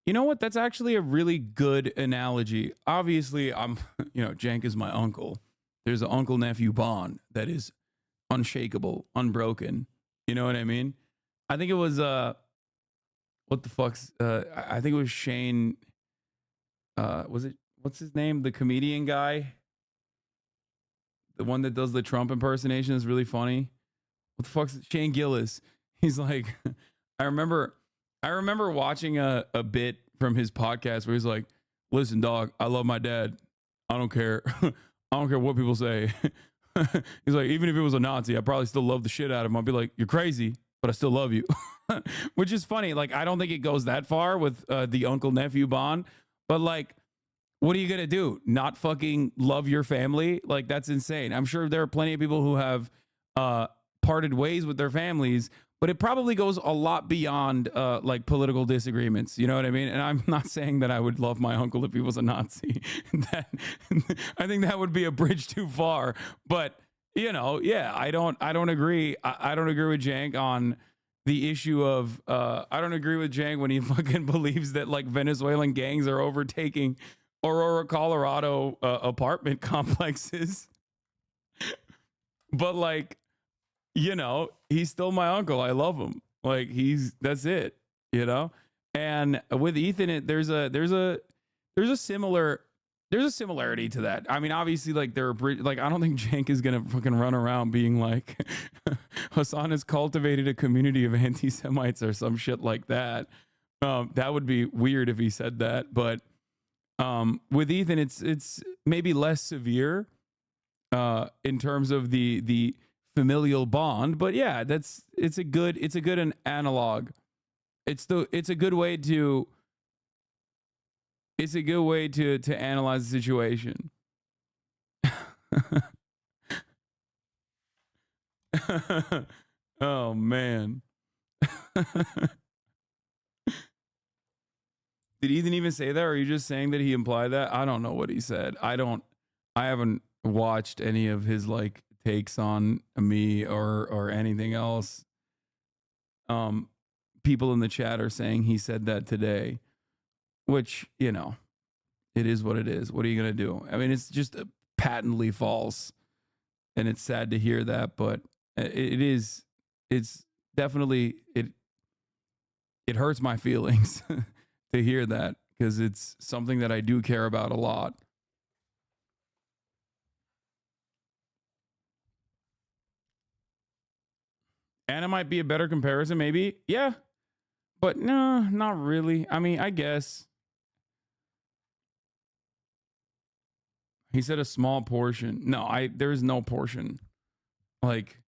[SPEAKER 1] You know what? That's actually a really good analogy. Obviously, Jank is my uncle. There's an uncle-nephew bond that is unshakable, unbroken. You know what I mean? I think it was, I think it was Shane, what's his name? The comedian guy? The one that does the Trump impersonation is really funny. What the fuck's Shane Gillis? He's like, I remember watching a bit from his podcast where he's like, listen, dog, I love my dad. I don't care. I don't care what people say. He's like, even if it was a Nazi, I probably still love the shit out of him. I'll be like, you're crazy, but I still love you. Which is funny. Like, I don't think it goes that far with the uncle-nephew bond. But, like, what are you going to do? Not fucking love your family? Like, that's insane. I'm sure there are plenty of people who have parted ways with their families, but it probably goes a lot beyond like political disagreements. You know what I mean? And I'm not saying that I would love my uncle if he was a Nazi. I think that would be a bridge too far. But I don't agree. I don't agree with Jank on the issue of I don't agree with Jang when he fucking believes that like Venezuelan gangs are overtaking Aurora, Colorado apartment complexes. But like, you know, he's still my uncle. I love him. Like that's it, you know? And with Ethan, there's a similarity to that. I mean, obviously, like like I don't think Jank is gonna fucking run around being like Hasan has cultivated a community of anti-Semites or some shit like that. That would be weird if he said that. But with Ethan, it's maybe less severe in terms of the familial bond. But yeah, it's a good analog. It's a good way to analyze the situation. Oh man. Did Ethan even say that, or are you just saying that he implied that? I don't know what he said. I haven't watched any of his like takes on me or anything else. People in the chat are saying he said that today, which, you know, it is what it is. What are you going to do? I mean, it's just patently false, and it's sad to hear that, but it's definitely, it hurts my feelings to hear that, because it's something that I do care about a lot. Anna might be a better comparison, maybe. Yeah. But no, not really. I mean, I guess. He said a small portion. No, there's no portion. Like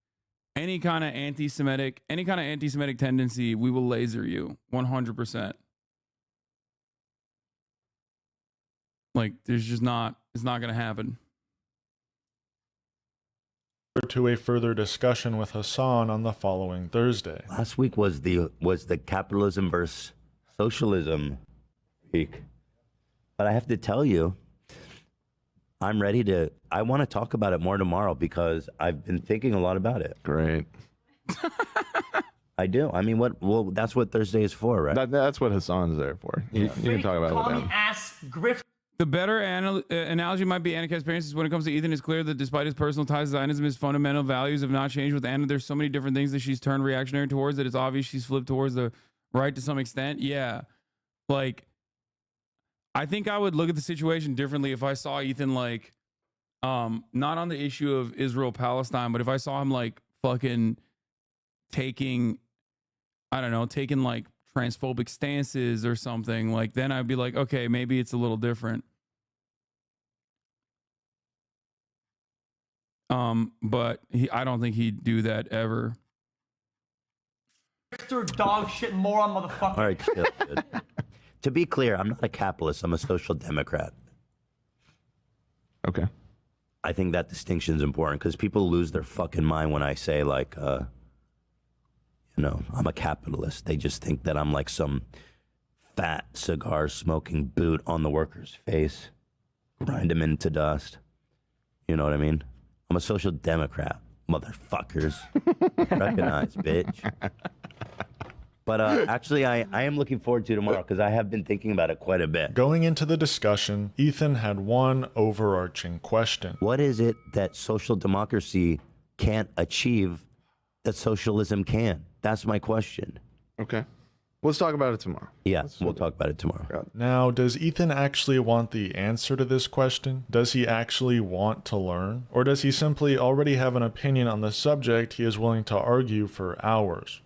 [SPEAKER 1] any kind of anti-Semitic tendency, we will laser you 100%. Like there's just not, it's not going to happen.
[SPEAKER 2] To a further discussion with Hasan on the following Thursday.
[SPEAKER 6] Last week was the capitalism versus socialism week. But I have to tell you, I want to talk about it more tomorrow because I've been thinking a lot about it.
[SPEAKER 20] Great.
[SPEAKER 6] I do. I mean, well, that's what Thursday is for, right?
[SPEAKER 20] That's what Hasan's there for. You can talk about it with him.
[SPEAKER 16] Ass grift.
[SPEAKER 1] The better analogy might be Anika's parents. When it comes to Ethan, it's clear that despite his personal ties to Zionism, his fundamental values have not changed with Anna. There's so many different things that she's turned reactionary towards that it's obvious she's flipped towards the right to some extent. Yeah. Like, I think I would look at the situation differently if I saw Ethan, like, not on the issue of Israel-Palestine, but if I saw him, like, fucking taking like transphobic stances or something, like, then I'd be like, okay, maybe it's a little different. But I don't think he'd do that ever.
[SPEAKER 16] Dog shit moron motherfucker.
[SPEAKER 6] All right, chill, dude. To be clear, I'm not a capitalist. I'm a social democrat.
[SPEAKER 20] Okay.
[SPEAKER 6] I think that distinction is important because people lose their fucking mind when I say, like, you know, I'm a capitalist. They just think that I'm like some fat cigar smoking boot on the worker's face, grind him into dust. You know what I mean? I'm a social democrat, motherfuckers. Recognize, bitch. But actually, I am looking forward to tomorrow because I have been thinking about it quite a bit.
[SPEAKER 2] Going into the discussion, Ethan had one overarching question.
[SPEAKER 6] What is it that social democracy can't achieve that socialism can? That's my question.
[SPEAKER 20] Okay. Let's talk about it tomorrow.
[SPEAKER 6] Yeah, we'll talk about it tomorrow.
[SPEAKER 2] Now, does Ethan actually want the answer to this question? Does he actually want to learn? Or does he simply already have an opinion on the subject he is willing to argue for hours?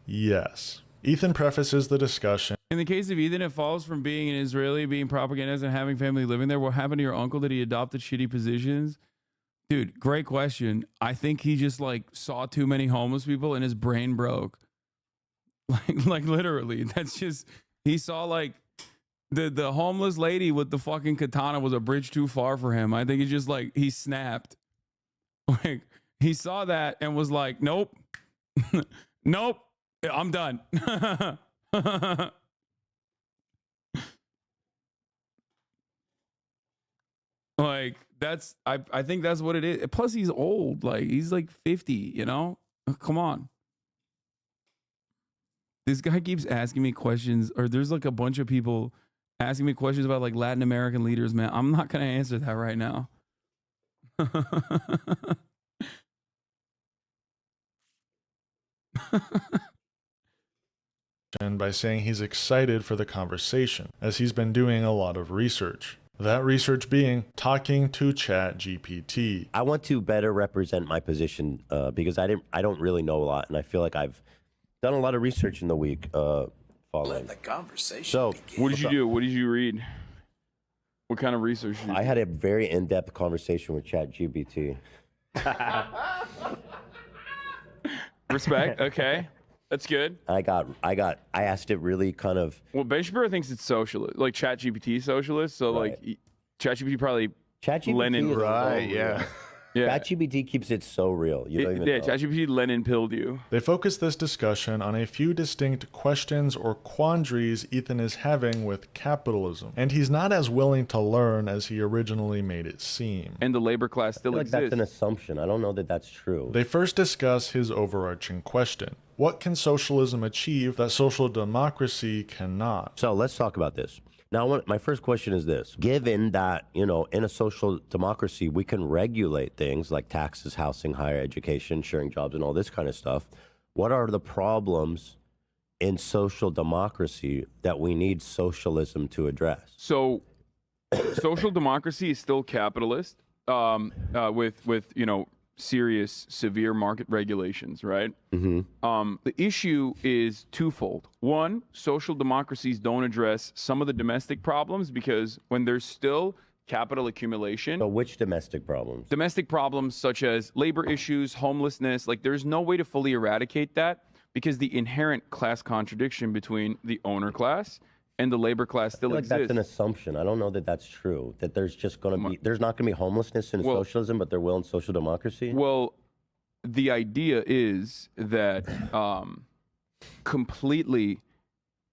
[SPEAKER 2] Yes. Ethan prefaces the discussion.
[SPEAKER 1] In the case of Ethan, it follows from being an Israeli, being propagandized, and having family living there. What happened to your uncle? Did he adopted shitty positions? Dude, great question. I think he just like saw too many homeless people and his brain broke. Like literally. That's just, he saw like the homeless lady with the fucking katana was a bridge too far for him. I think he just like, he snapped. Like he saw that and was like, nope. Nope. I'm done. Like that's, I think that's what it is. Plus he's old. Like he's like 50, you know? Come on. This guy keeps asking me questions, or there's like a bunch of people asking me questions about like Latin American leaders, man. I'm not going to answer that right now.
[SPEAKER 2] By saying he's excited for the conversation, as he's been doing a lot of research. That research being talking to ChatGPT.
[SPEAKER 21] I want to better represent my position because I don't really know a lot, and I feel like I've done a lot of research in the week following.
[SPEAKER 12] Let the conversation
[SPEAKER 21] So,
[SPEAKER 8] what did you do? What did you read? What kind of research did you
[SPEAKER 21] I had a very in-depth conversation with ChatGPT.
[SPEAKER 8] Respect. Okay. That's good.
[SPEAKER 21] I asked it really kind of.
[SPEAKER 8] Well, Ben Shapiro thinks it's socialist, like ChatGPT socialist. So like ChatGPT probably Lenin.
[SPEAKER 21] Right,
[SPEAKER 8] yeah.
[SPEAKER 21] ChatGPT keeps it so real. You don't even know.
[SPEAKER 8] ChatGPT Lenin pilled you.
[SPEAKER 2] They focus this discussion on a few distinct questions or quandaries Ethan is having with capitalism, and he's not as willing to learn as he originally made it seem.
[SPEAKER 8] And the labor class still
[SPEAKER 21] I feel like
[SPEAKER 8] exists.
[SPEAKER 21] that's an assumption. I don't know that that's true.
[SPEAKER 2] They first discuss his overarching question. What can socialism achieve that social democracy cannot?
[SPEAKER 21] So let's talk about this. Now, my first question is this. Given that, in a social democracy, we can regulate things like taxes, housing, higher education, sharing jobs, and all this kind of stuff, what are the problems in social democracy that we need socialism to address?
[SPEAKER 8] So social democracy is still capitalist with serious, severe market regulations, right?
[SPEAKER 21] Mm-hmm.
[SPEAKER 8] The issue is twofold. One, social democracies don't address some of the domestic problems because when there's still capital accumulation.
[SPEAKER 21] So which domestic problems?
[SPEAKER 8] Domestic problems such as labor issues, homelessness, like there's no way to fully eradicate that because the inherent class contradiction between the owner class and the labor class still exists.
[SPEAKER 21] That's an assumption. I don't know that that's true. That there's not going to be homelessness in socialism, but there will in social democracy.
[SPEAKER 8] Well, the idea is that completely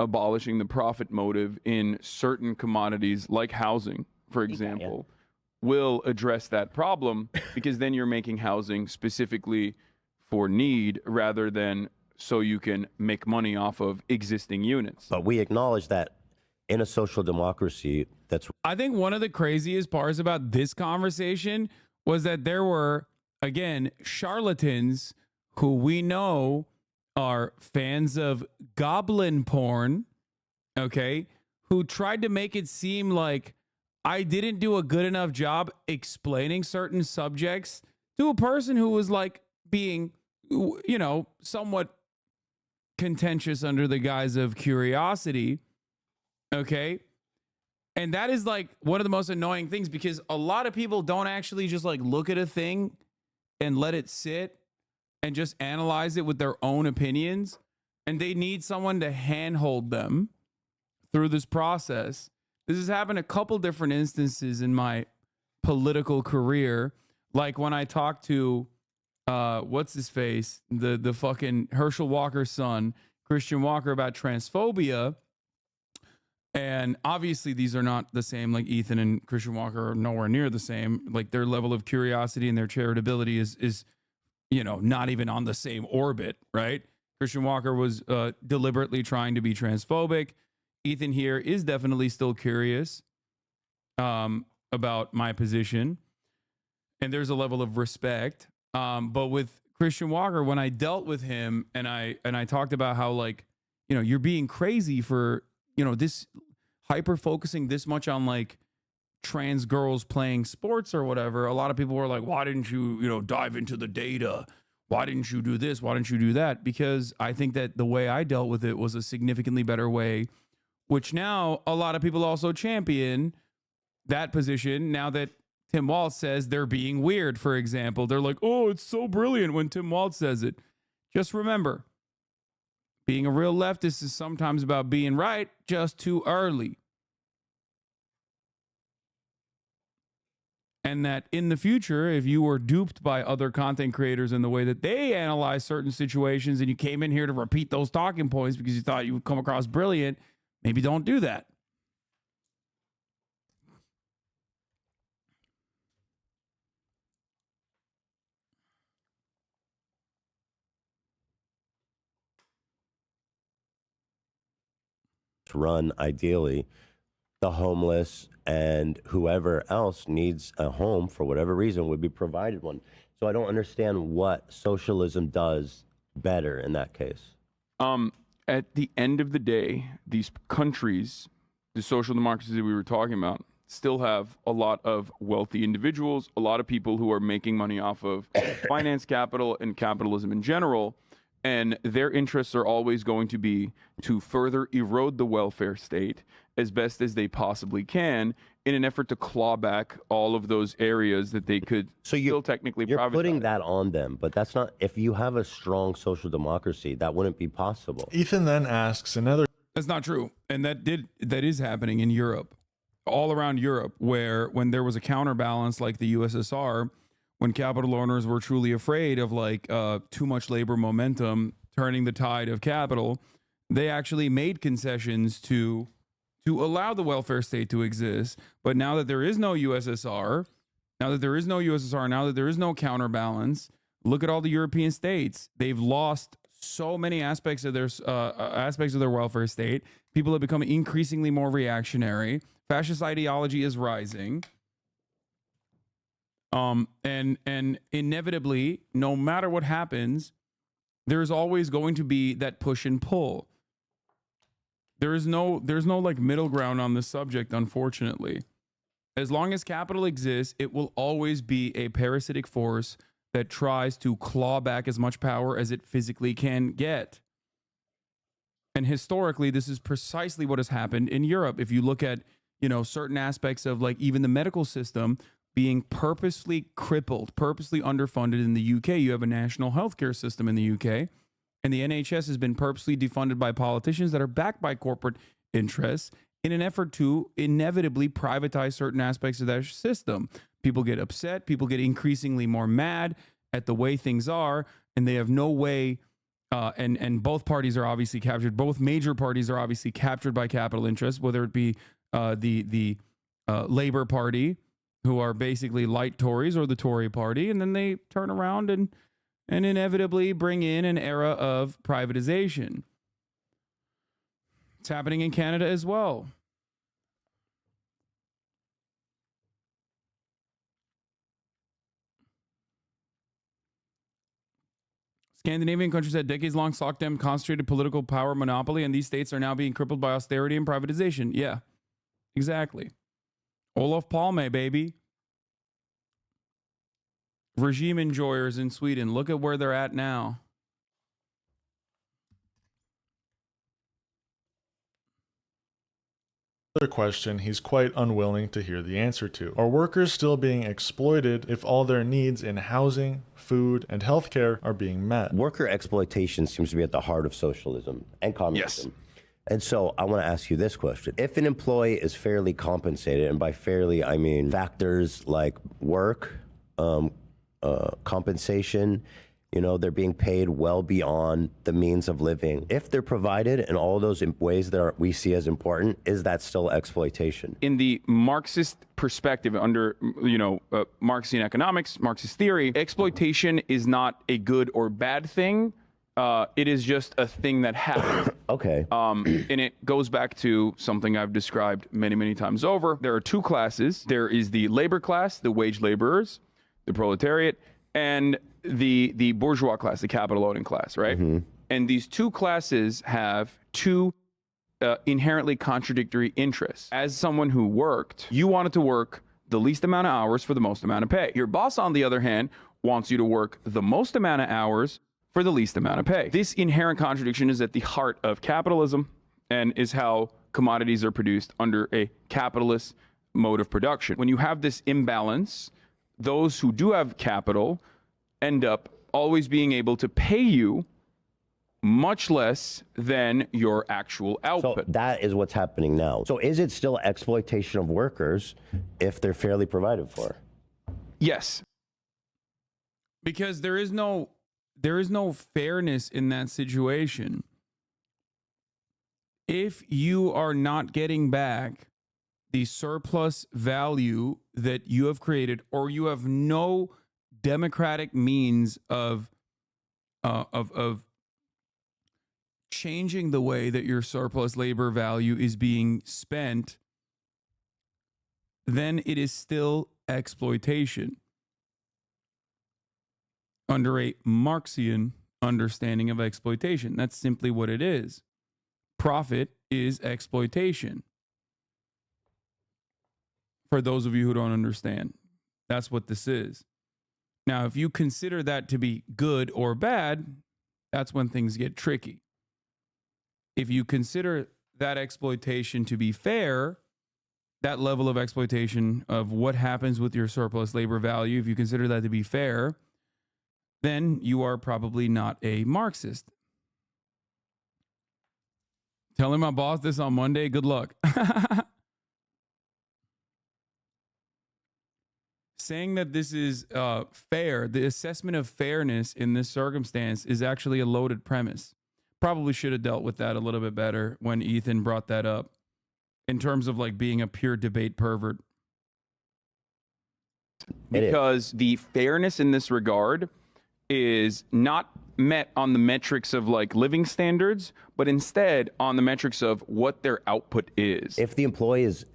[SPEAKER 8] abolishing the profit motive in certain commodities like housing, for example, will address that problem because then you're making housing specifically for need rather than so you can make money off of existing units.
[SPEAKER 21] But we acknowledge that in a social democracy,
[SPEAKER 1] I think one of the craziest parts about this conversation was that there were, again, charlatans who we know are fans of goblin porn, okay, who tried to make it seem like I didn't do a good enough job explaining certain subjects to a person who was like being, somewhat contentious under the guise of curiosity. Okay. And that is like one of the most annoying things because a lot of people don't actually just like look at a thing and let it sit and just analyze it with their own opinions. And they need someone to handhold them through this process. This has happened a couple different instances in my political career. Like when I talked to what's his face? The fucking Herschel Walker's son, Christian Walker, about transphobia. And obviously these are not the same. Like Ethan and Christian Walker are nowhere near the same. Like their level of curiosity and their charitability is not even on the same orbit, right? Christian Walker was deliberately trying to be transphobic. Ethan here is definitely still curious about my position. And there's a level of respect. But with Christian Walker, when I dealt with him and I talked about how like, you're being crazy for, this hyper focusing this much on like trans girls playing sports or whatever. A lot of people were like, why didn't you, dive into the data? Why didn't you do this? Why didn't you do that? Because I think that the way I dealt with it was a significantly better way, which now a lot of people also champion that position. Now that Tim Walz says they're being weird, for example, they're like, oh, it's so brilliant when Tim Walz says it. Just remember, being a real leftist is sometimes about being right just too early. And that in the future, if you were duped by other content creators in the way that they analyze certain situations and you came in here to repeat those talking points because you thought you would come across brilliant, maybe don't do that.
[SPEAKER 21] run, ideally, the homeless and whoever else needs a home for whatever reason would be provided one. So I don't understand what socialism does better in that case.
[SPEAKER 8] At the end of the day, these countries, the social democracies that we were talking about, still have a lot of wealthy individuals, a lot of people who are making money off of finance capital and capitalism in general. And their interests are always going to be to further erode the welfare state as best as they possibly can in an effort to claw back all of those areas that they could still technically
[SPEAKER 21] You're
[SPEAKER 8] privatize.
[SPEAKER 21] putting that on them, but that's not, if you have a strong social democracy, that wouldn't be possible.
[SPEAKER 2] Ethan then asks another.
[SPEAKER 1] That's not true. And that is happening in Europe, all around Europe, where when there was a counterbalance like the USSR, when capital owners were truly afraid of too much labor momentum turning the tide of capital, they actually made concessions to allow the welfare state to exist. But now that there is no USSR, now that there is no counterbalance, look at all the European states. They've lost so many aspects of their welfare state. People have become increasingly more reactionary. Fascist ideology is rising. And inevitably, no matter what happens, there's always going to be that push and pull. There's no like middle ground on this subject, unfortunately. As long as capital exists, it will always be a parasitic force that tries to claw back as much power as it physically can get. And historically, this is precisely what has happened in Europe. If you look at, certain aspects of like even the medical system being purposely crippled, purposely underfunded in the UK, you have a national healthcare system in the UK, and the NHS has been purposely defunded by politicians that are backed by corporate interests in an effort to inevitably privatize certain aspects of that system. People get upset, people get increasingly more mad at the way things are, and they have no way, and both parties are obviously captured. Both major parties are obviously captured by capital interests, whether it be the Labour Party, who are basically light Tories, or the Tory Party, and then they turn around and inevitably bring in an era of privatization. It's happening in Canada as well. Scandinavian countries had decades-long lockdown, concentrated political power monopoly, and these states are now being crippled by austerity and privatization. Yeah, exactly. Olof Palme, baby. Regime enjoyers in Sweden. Look at where they're at now.
[SPEAKER 2] Another question he's quite unwilling to hear the answer to. Are workers still being exploited if all their needs in housing, food, and healthcare are being met?
[SPEAKER 21] Worker exploitation seems to be at the heart of socialism and communism. Yes. And so I want to ask you this question. If an employee is fairly compensated, and by fairly I mean factors like work, compensation, they're being paid well beyond the means of living. If they're provided in all those ways that we see as important, is that still exploitation?
[SPEAKER 8] In the Marxist perspective, under Marxian economics, Marxist theory, exploitation is not a good or bad thing. It is just a thing that happens.
[SPEAKER 21] Okay.
[SPEAKER 8] And it goes back to something I've described many, many times over. There are two classes. There is the labor class, the wage laborers, the proletariat, and the bourgeois class, the capital owning class, right? Mm-hmm. And these two classes have two inherently contradictory interests. As someone who worked, you wanted to work the least amount of hours for the most amount of pay. Your boss, on the other hand, wants you to work the most amount of hours for the least amount of pay. This inherent contradiction is at the heart of capitalism and is how commodities are produced under a capitalist mode of production. When you have this imbalance, those who do have capital end up always being able to pay you much less than your actual output.
[SPEAKER 21] So that is what's happening now. So is it still exploitation of workers if they're fairly provided for?
[SPEAKER 8] Yes.
[SPEAKER 1] Because there is no fairness in that situation. If you are not getting back the surplus value that you have created, or you have no democratic means of changing the way that your surplus labor value is being spent, then it is still exploitation under a Marxian understanding of exploitation. That's simply what it is. Profit is exploitation. For those of you who don't understand, that's what this is. Now, if you consider that to be good or bad, that's when things get tricky. If you consider that exploitation to be fair, that level of exploitation of what happens with your surplus labor value, if you consider that to be fair, then you are probably not a Marxist. Telling my boss this on Monday, good luck. Saying that this is fair, the assessment of fairness in this circumstance is actually a loaded premise. Probably should have dealt with that a little bit better when Ethan brought that up in terms of like being a pure debate pervert.
[SPEAKER 8] Because the fairness in this regard is not met on the metrics of like living standards, but instead on the metrics of what their output is.
[SPEAKER 21] If the employee is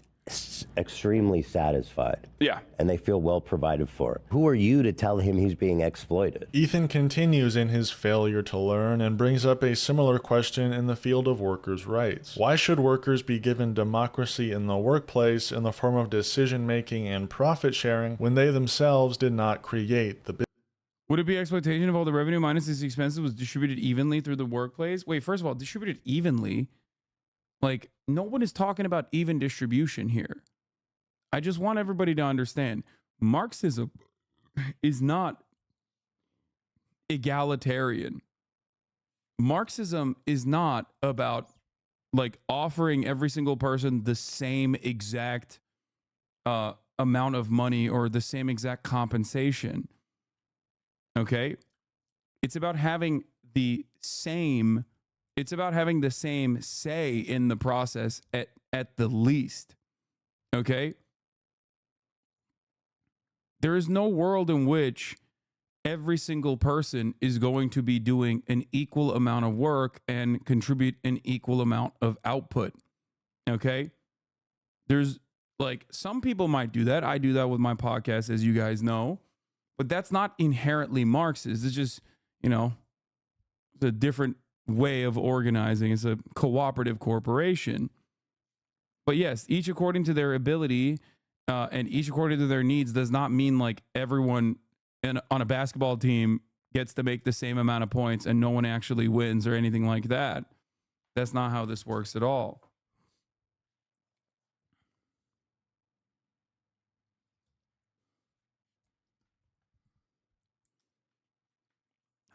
[SPEAKER 21] extremely satisfied,
[SPEAKER 8] yeah,
[SPEAKER 21] and they feel well provided for, who are you to tell him he's being exploited?
[SPEAKER 2] Ethan continues in his failure to learn and brings up a similar question in the field of workers' rights. Why should workers be given democracy in the workplace in the form of decision-making and profit sharing when they themselves did not create the business?
[SPEAKER 1] Would it be exploitation if all the revenue minus these expenses was distributed evenly through the workplace? Wait, first of all, distributed evenly? Like, no one is talking about even distribution here. I just want everybody to understand, Marxism is not egalitarian. Marxism is not about like offering every single person the same exact amount of money or the same exact compensation. Okay? It's about having the same say in the process at the least. Okay? There is no world in which every single person is going to be doing an equal amount of work and contribute an equal amount of output. Okay? There's like some people might do that. I do that with my podcast, as you guys know, but that's not inherently Marxist. It's just, you know, it's a different way of organizing. It's a cooperative corporation. But yes, each according to their ability and each according to their needs does not mean like everyone on a basketball team gets to make the same amount of points and no one actually wins or anything like that. That's not how this works at all.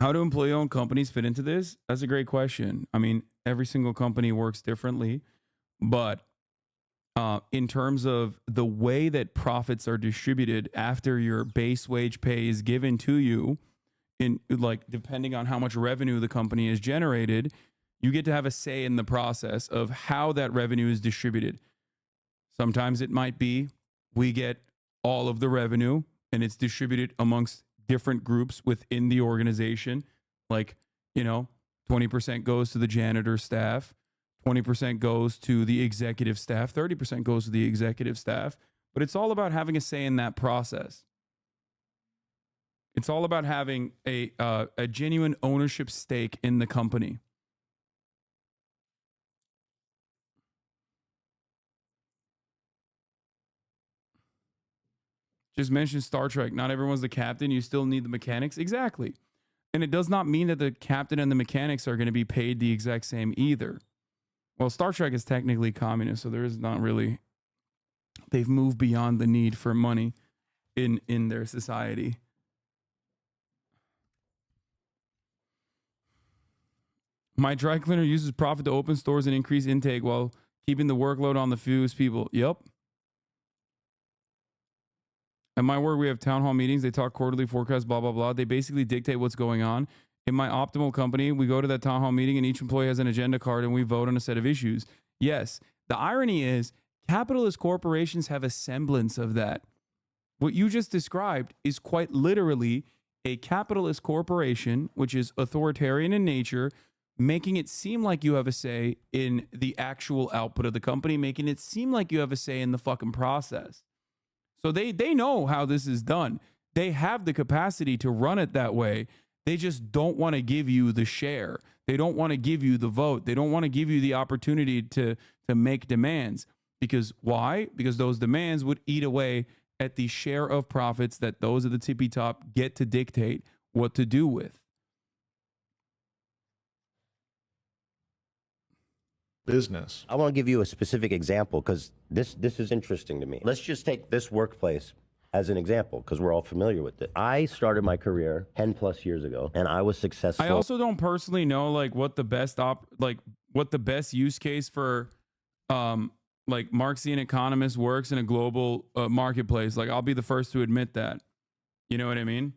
[SPEAKER 1] How do employee-owned companies fit into this? That's a great question. I mean, every single company works differently, but in terms of the way that profits are distributed after your base wage pay is given to you, in like depending on how much revenue the company has generated, you get to have a say in the process of how that revenue is distributed. Sometimes it might be we get all of the revenue and it's distributed amongst different groups within the organization. Like, you know, 20% goes to the janitor staff, 20% goes to the executive staff, 30% goes to the executive staff. But it's all about having a say in that process. It's all about having a genuine ownership stake in the company. Just mentioned Star Trek. Not everyone's the captain. You still need the mechanics. Exactly. And it does not mean that the captain and the mechanics are going to be paid the exact same either. Well, Star Trek is technically communist, so there is not really... They've moved beyond the need for money in their society. My dry cleaner uses profit to open stores and increase intake while keeping the workload on the fewest people. Yep. At my work, we have town hall meetings. They talk quarterly forecasts, blah, blah, blah. They basically dictate what's going on. In my optimal company, we go to that town hall meeting and each employee has an agenda card and we vote on a set of issues. Yes. The irony is capitalist corporations have a semblance of that. What you just described is quite literally a capitalist corporation, which is authoritarian in nature, making it seem like you have a say in the actual output of the company, making it seem like you have a say in the fucking process. So they know how this is done. They have the capacity to run it that way. They just don't want to give you the share. They don't want to give you the vote. They don't want to give you the opportunity to make demands. Because why? Because those demands would eat away at the share of profits that those at the tippy top get to dictate what to do with.
[SPEAKER 2] Business.
[SPEAKER 21] I want to give you a specific example because this is interesting to me. Let's just take this workplace as an example because we're all familiar with it. I started my career 10 plus years ago and I was successful.
[SPEAKER 1] I also don't personally know like what the best what the best use case for like Marxian economist works in a global marketplace. Like I'll be the first to admit that. You know what I mean?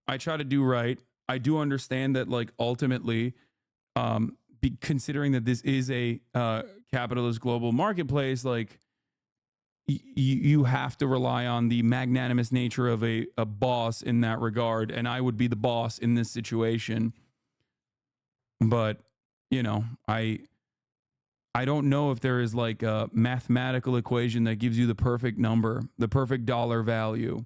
[SPEAKER 1] I try to do right. I do understand that like ultimately considering that this is a capitalist global marketplace, like you have to rely on the magnanimous nature of a boss in that regard. And I would be the boss in this situation. But, you know, I don't know if there is like a mathematical equation that gives you the perfect number, the perfect dollar value.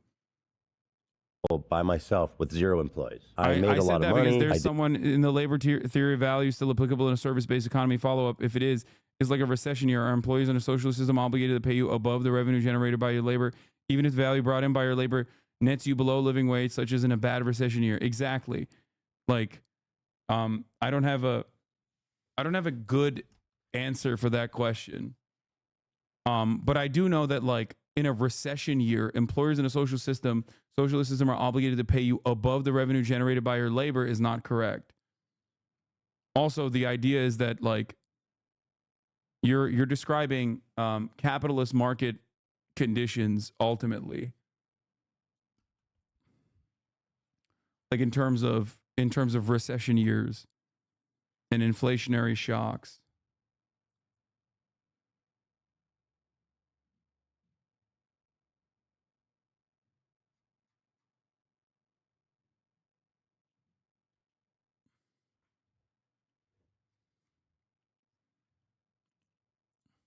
[SPEAKER 21] By myself with 0 employees. I made a lot of money.
[SPEAKER 1] Because there's someone in the labor theory of value still applicable in a service-based economy. Follow up. If it is like a recession year. Are employees in a socialist system obligated to pay you above the revenue generated by your labor, even if the value brought in by your labor nets you below living wage, such as in a bad recession year? Exactly. Like, I don't have a good answer for that question. But I do know that like in a recession year, employers in a socialist system are obligated to pay you above the revenue generated by your labor is not correct. Also, the idea is that like you're describing capitalist market conditions ultimately, like in terms of recession years and inflationary shocks.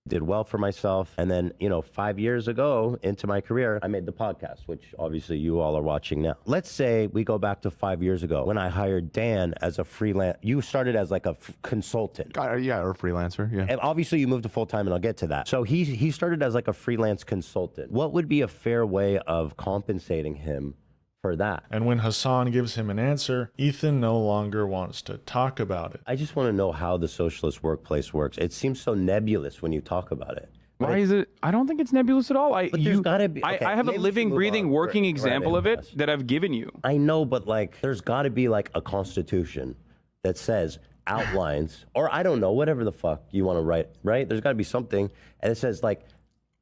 [SPEAKER 21] Did well for myself. And then, 5 years ago into my career, I made the podcast, which obviously you all are watching now. Let's say we go back to 5 years ago when I hired Dan as a freelance. You started as like a consultant.
[SPEAKER 20] Yeah, or a freelancer. Yeah.
[SPEAKER 21] And obviously you moved to full time and I'll get to that. So he started as like a freelance consultant. What would be a fair way of compensating him for that?
[SPEAKER 2] And when Hasan gives him an answer, Ethan no longer wants to talk about it.
[SPEAKER 21] I just want to know how the socialist workplace works. It seems so nebulous when you talk about it.
[SPEAKER 8] Why is it? I don't think it's nebulous at all.
[SPEAKER 21] There's gotta be. Okay,
[SPEAKER 8] I have a living, breathing, working example of it that I've given you.
[SPEAKER 21] I know, but like, there's got to be like a constitution that says outlines, or I don't know, whatever the fuck you want to write, right? There's got to be something, and it says like,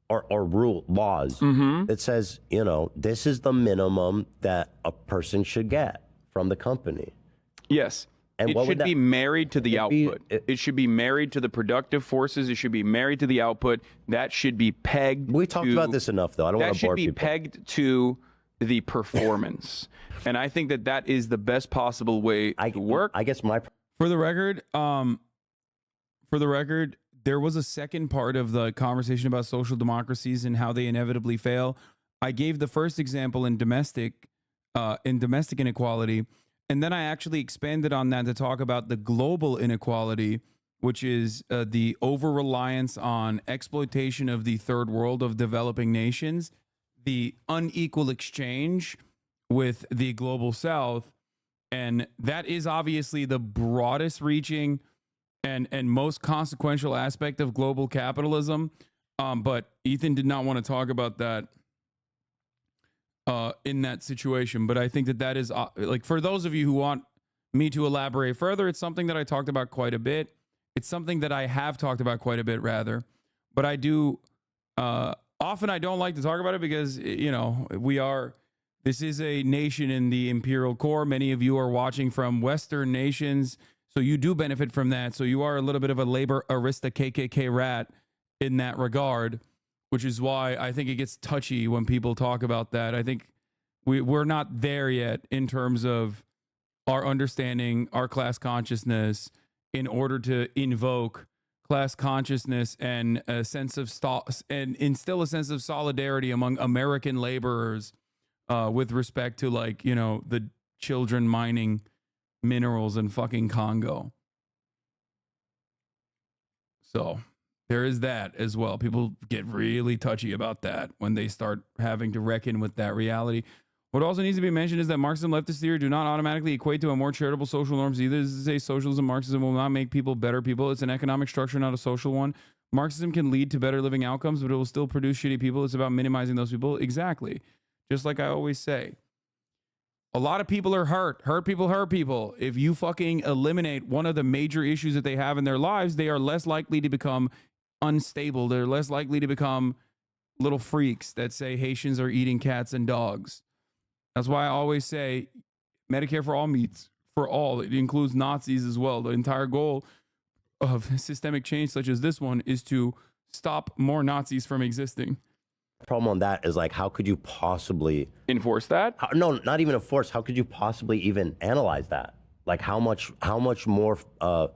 [SPEAKER 21] or rule laws that says, this is the minimum that a person should get from the company.
[SPEAKER 8] Yes. And it should be married to the output. It should be married to the productive forces. It should be married to the output. That should be pegged.
[SPEAKER 21] We talked about this enough, though. I don't want to bore people.
[SPEAKER 8] That should be pegged to the performance. And I think that is the best possible way to work.
[SPEAKER 21] I guess
[SPEAKER 1] For the record, there was a second part of the conversation about social democracies and how they inevitably fail. I gave the first example in domestic inequality, and then I actually expanded on that to talk about the global inequality, which is the over-reliance on exploitation of the third world of developing nations, the unequal exchange with the global south, and that is obviously the broadest reaching and most consequential aspect of global capitalism. But Ethan did not want to talk about that in that situation. But I think that is like, for those of you who want me to elaborate further, it's something that I talked about quite a bit. It's something that I have talked about quite a bit, rather. But I do often I don't like to talk about it because, this is a nation in the imperial core. Many of you are watching from Western nations, so you do benefit from that. So you are a little bit of a labor arista KKK rat in that regard, which is why I think it gets touchy when people talk about that. I think we're not there yet in terms of our understanding, our class consciousness, in order to invoke class consciousness and a sense of and instill a sense of solidarity among American laborers with respect to, like, you know, the children mining minerals in fucking Congo. So there is that as well. People get really touchy about that when they start having to reckon with that reality. What also needs to be mentioned is that Marxism leftist theory do not automatically equate to a more charitable social norms either. This is to say socialism, Marxism will not make people better people. It's an economic structure, not a social one. Marxism can lead to better living outcomes, but it will still produce shitty people. It's about minimizing those people. Exactly. Just like I always say. A lot of people are hurt. Hurt people hurt people. If you fucking eliminate one of the major issues that they have in their lives, they are less likely to become unstable. They're less likely to become little freaks that say Haitians are eating cats and dogs. That's why I always say Medicare for all means for all. It includes Nazis as well. The entire goal of systemic change such as this one is to stop more Nazis from existing.
[SPEAKER 21] Problem on that is, like, how could you possibly
[SPEAKER 8] enforce that?
[SPEAKER 21] No, not even enforce. How could you possibly even analyze that? Like, how much more how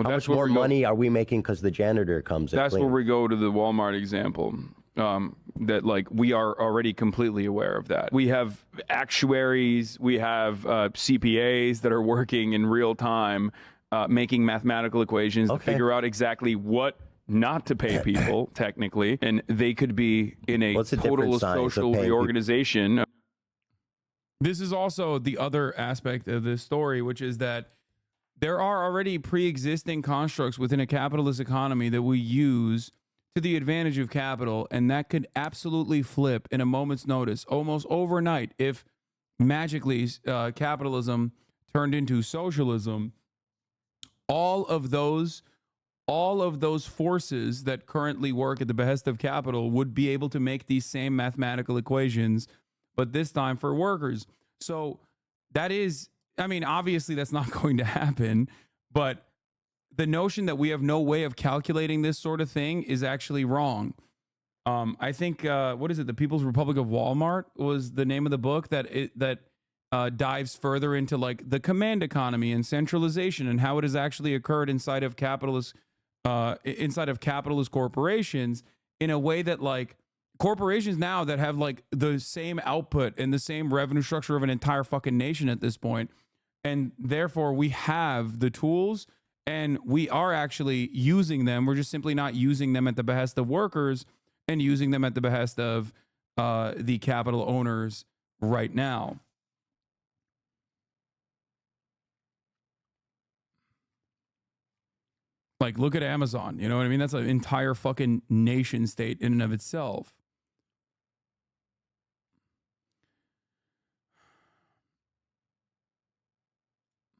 [SPEAKER 21] much more money are we making because the janitor comes and
[SPEAKER 8] That's
[SPEAKER 21] cleans?
[SPEAKER 8] where we go to the Walmart example. That, like, we are already completely aware of that. We have actuaries, we have CPAs that are working in real time, making mathematical equations to figure out exactly what not to pay people, technically, and they could be in a total social reorganization.
[SPEAKER 1] This is also the other aspect of this story, which is that there are already pre-existing constructs within a capitalist economy that we use to the advantage of capital, and that could absolutely flip in a moment's notice, almost overnight, if magically capitalism turned into socialism. All of those forces that currently work at the behest of capital would be able to make these same mathematical equations, but this time for workers. So that is, I mean, obviously that's not going to happen, but the notion that we have no way of calculating this sort of thing is actually wrong. I think, what is it? The People's Republic of Walmart was the name of the book that dives further into, like, the command economy and centralization and how it has actually occurred inside of capitalist corporations in a way that, like, corporations now that have, like, the same output and the same revenue structure of an entire fucking nation at this point. And therefore we have the tools and we are actually using them. We're just simply not using them at the behest of workers and using them at the behest of the capital owners right now. Like, look at Amazon. You know what I mean? That's an entire fucking nation state in and of itself.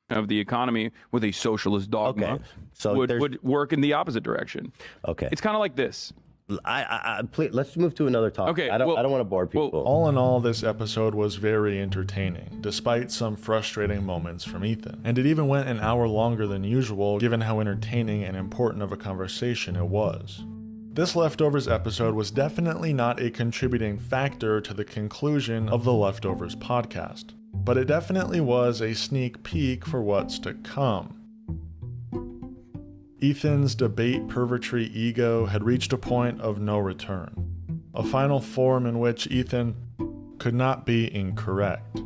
[SPEAKER 8] Of the economy with a socialist dogma would work in the opposite direction.
[SPEAKER 21] Okay.
[SPEAKER 8] It's kind of like this.
[SPEAKER 21] Please, let's move to another topic.
[SPEAKER 8] Okay,
[SPEAKER 21] I don't want to bore people.
[SPEAKER 2] All in all, this episode was very entertaining, despite some frustrating moments from Ethan. And it even went an hour longer than usual, given how entertaining and important of a conversation it was. This Leftovers episode was definitely not a contributing factor to the conclusion of the Leftovers podcast, but it definitely was a sneak peek for what's to come. Ethan's debate purgatory ego had reached a point of no return, a final form in which Ethan could not be incorrect.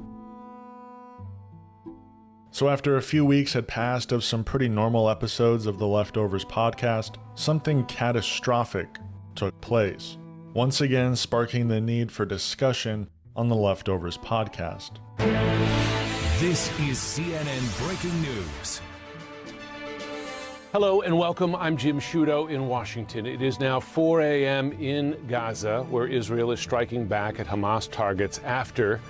[SPEAKER 2] So after a few weeks had passed of some pretty normal episodes of the Leftovers podcast, something catastrophic took place, once again sparking the need for discussion on the Leftovers podcast.
[SPEAKER 3] This is CNN Breaking News.
[SPEAKER 22] Hello and welcome. I'm Jim Sciutto in Washington. It is now 4 a.m. in Gaza, where Israel is striking back at Hamas targets after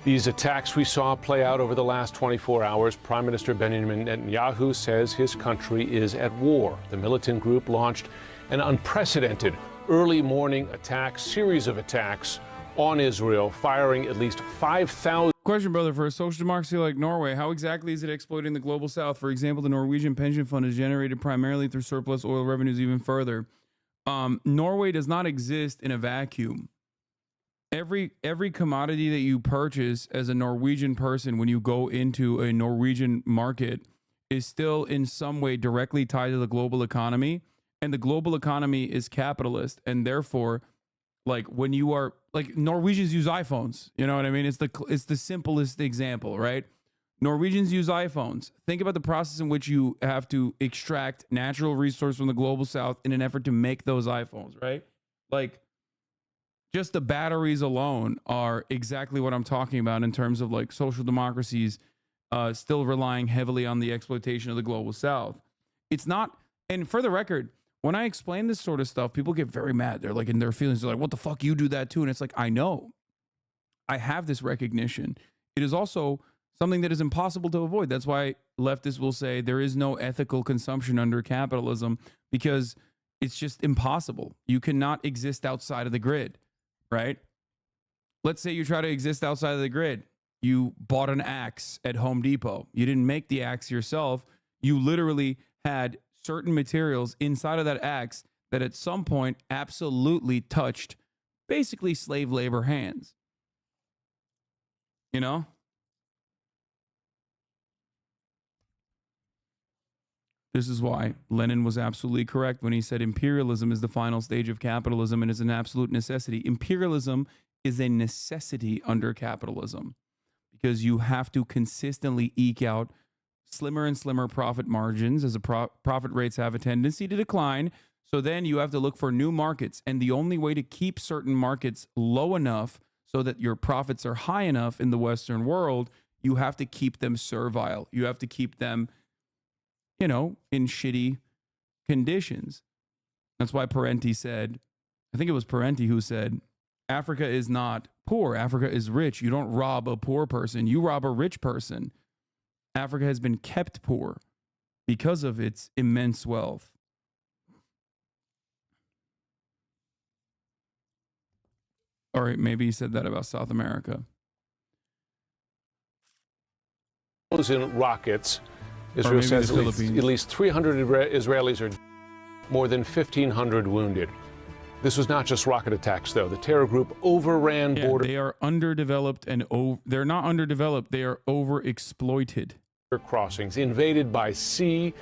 [SPEAKER 22] these attacks we saw play out over the last 24 hours. Prime Minister Benjamin Netanyahu says his country is at war. The militant group launched an unprecedented early morning series of attacks on Israel, firing at least 5,000.
[SPEAKER 1] Question, brother, for a social democracy like Norway, how exactly is it exploiting the global south? For example, the Norwegian pension fund is generated primarily through surplus oil revenues. Even further, Norway does not exist in a vacuum. Every commodity that you purchase as a Norwegian person when you go into a Norwegian market is still in some way directly tied to the global economy, and the global economy is capitalist, and therefore, like when you are like Norwegians use iPhones, you know what I mean? It's the simplest example, right? Norwegians use iPhones. Think about the process in which you have to extract natural resource from the global south in an effort to make those iPhones, right? Like just the batteries alone are exactly what I'm talking about in terms of like social democracies still relying heavily on the exploitation of the global south. It's not, and for the record, when I explain this sort of stuff, people get very mad. They're like in their feelings. They're like, what the fuck, you do that too? And it's like, I know. I have this recognition. It is also something that is impossible to avoid. That's why leftists will say there is no ethical consumption under capitalism, because it's just impossible. You cannot exist outside of the grid, right? Let's say you try to exist outside of the grid. You bought an axe at Home Depot. You didn't make the axe yourself. You literally had certain materials inside of that axe that at some point absolutely touched basically slave labor hands. You know? This is why Lenin was absolutely correct when he said imperialism is the final stage of capitalism and is an absolute necessity. Imperialism is a necessity under capitalism because you have to consistently eke out slimmer and slimmer profit margins as the profit rates have a tendency to decline. So then you have to look for new markets. And the only way to keep certain markets low enough so that your profits are high enough in the Western world, you have to keep them servile. You have to keep them, you know, in shitty conditions. That's why Parenti said, I think it was Parenti who said, Africa is not poor. Africa is rich. You don't rob a poor person. You rob a rich person. Africa has been kept poor because of its immense wealth. Or maybe he said that about South America.
[SPEAKER 22] In rockets, Israel says at least 300 Israelis are more than 1,500 wounded. This was not just rocket attacks, though. The terror group overran border.
[SPEAKER 1] They are underdeveloped and they're not underdeveloped. They are overexploited.
[SPEAKER 22] Crossings invaded by sea,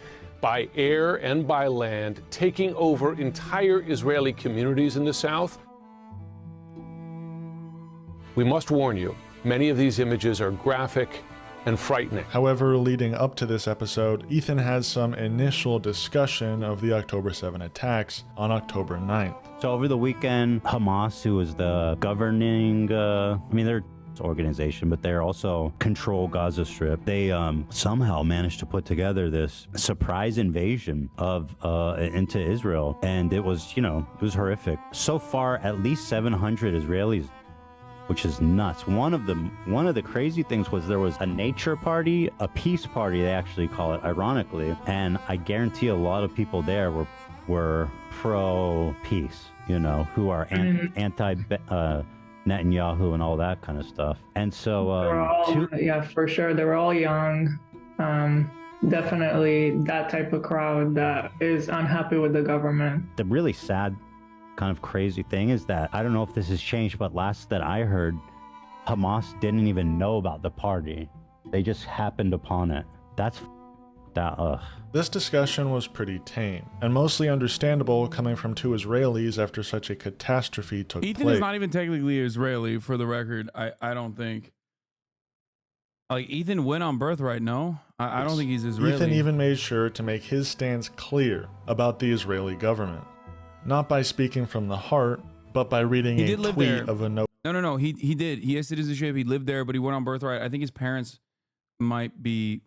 [SPEAKER 22] by air, and by land, taking over entire Israeli communities in the south. We must warn you, many of these images are graphic and frightening.
[SPEAKER 2] However, leading up to this episode, Ethan has some initial discussion of the October 7 attacks on October 9th.
[SPEAKER 6] So over the weekend, Hamas, who is the governing, they're organization, but they're also control Gaza Strip. They somehow managed to put together this surprise invasion of into Israel, and it was, it was horrific. So far, at least 700 Israelis, which is nuts. One of the crazy things was there was a nature party, a peace party, they actually call it, ironically, and I guarantee a lot of people there were pro-peace, who are anti Netanyahu and all that kind of stuff. And so
[SPEAKER 4] yeah, for sure, they were all young. Definitely that type of crowd that is unhappy with the government.
[SPEAKER 6] The really sad kind of crazy thing is that, I don't know if this has changed, but last that I heard, Hamas didn't even know about the party. They just happened upon it.
[SPEAKER 2] This discussion was pretty tame, and mostly understandable coming from two Israelis after such a catastrophe took place.
[SPEAKER 1] Ethan is not even technically Israeli, for the record, I don't think. Like, Ethan went on birthright, no? I don't think he's Israeli.
[SPEAKER 2] Ethan even made sure to make his stance clear about the Israeli government. Not by speaking from the heart, but by reading a tweet of a note.
[SPEAKER 1] No, he did. He has citizenship, he lived there, but he went on birthright. I think his parents might be...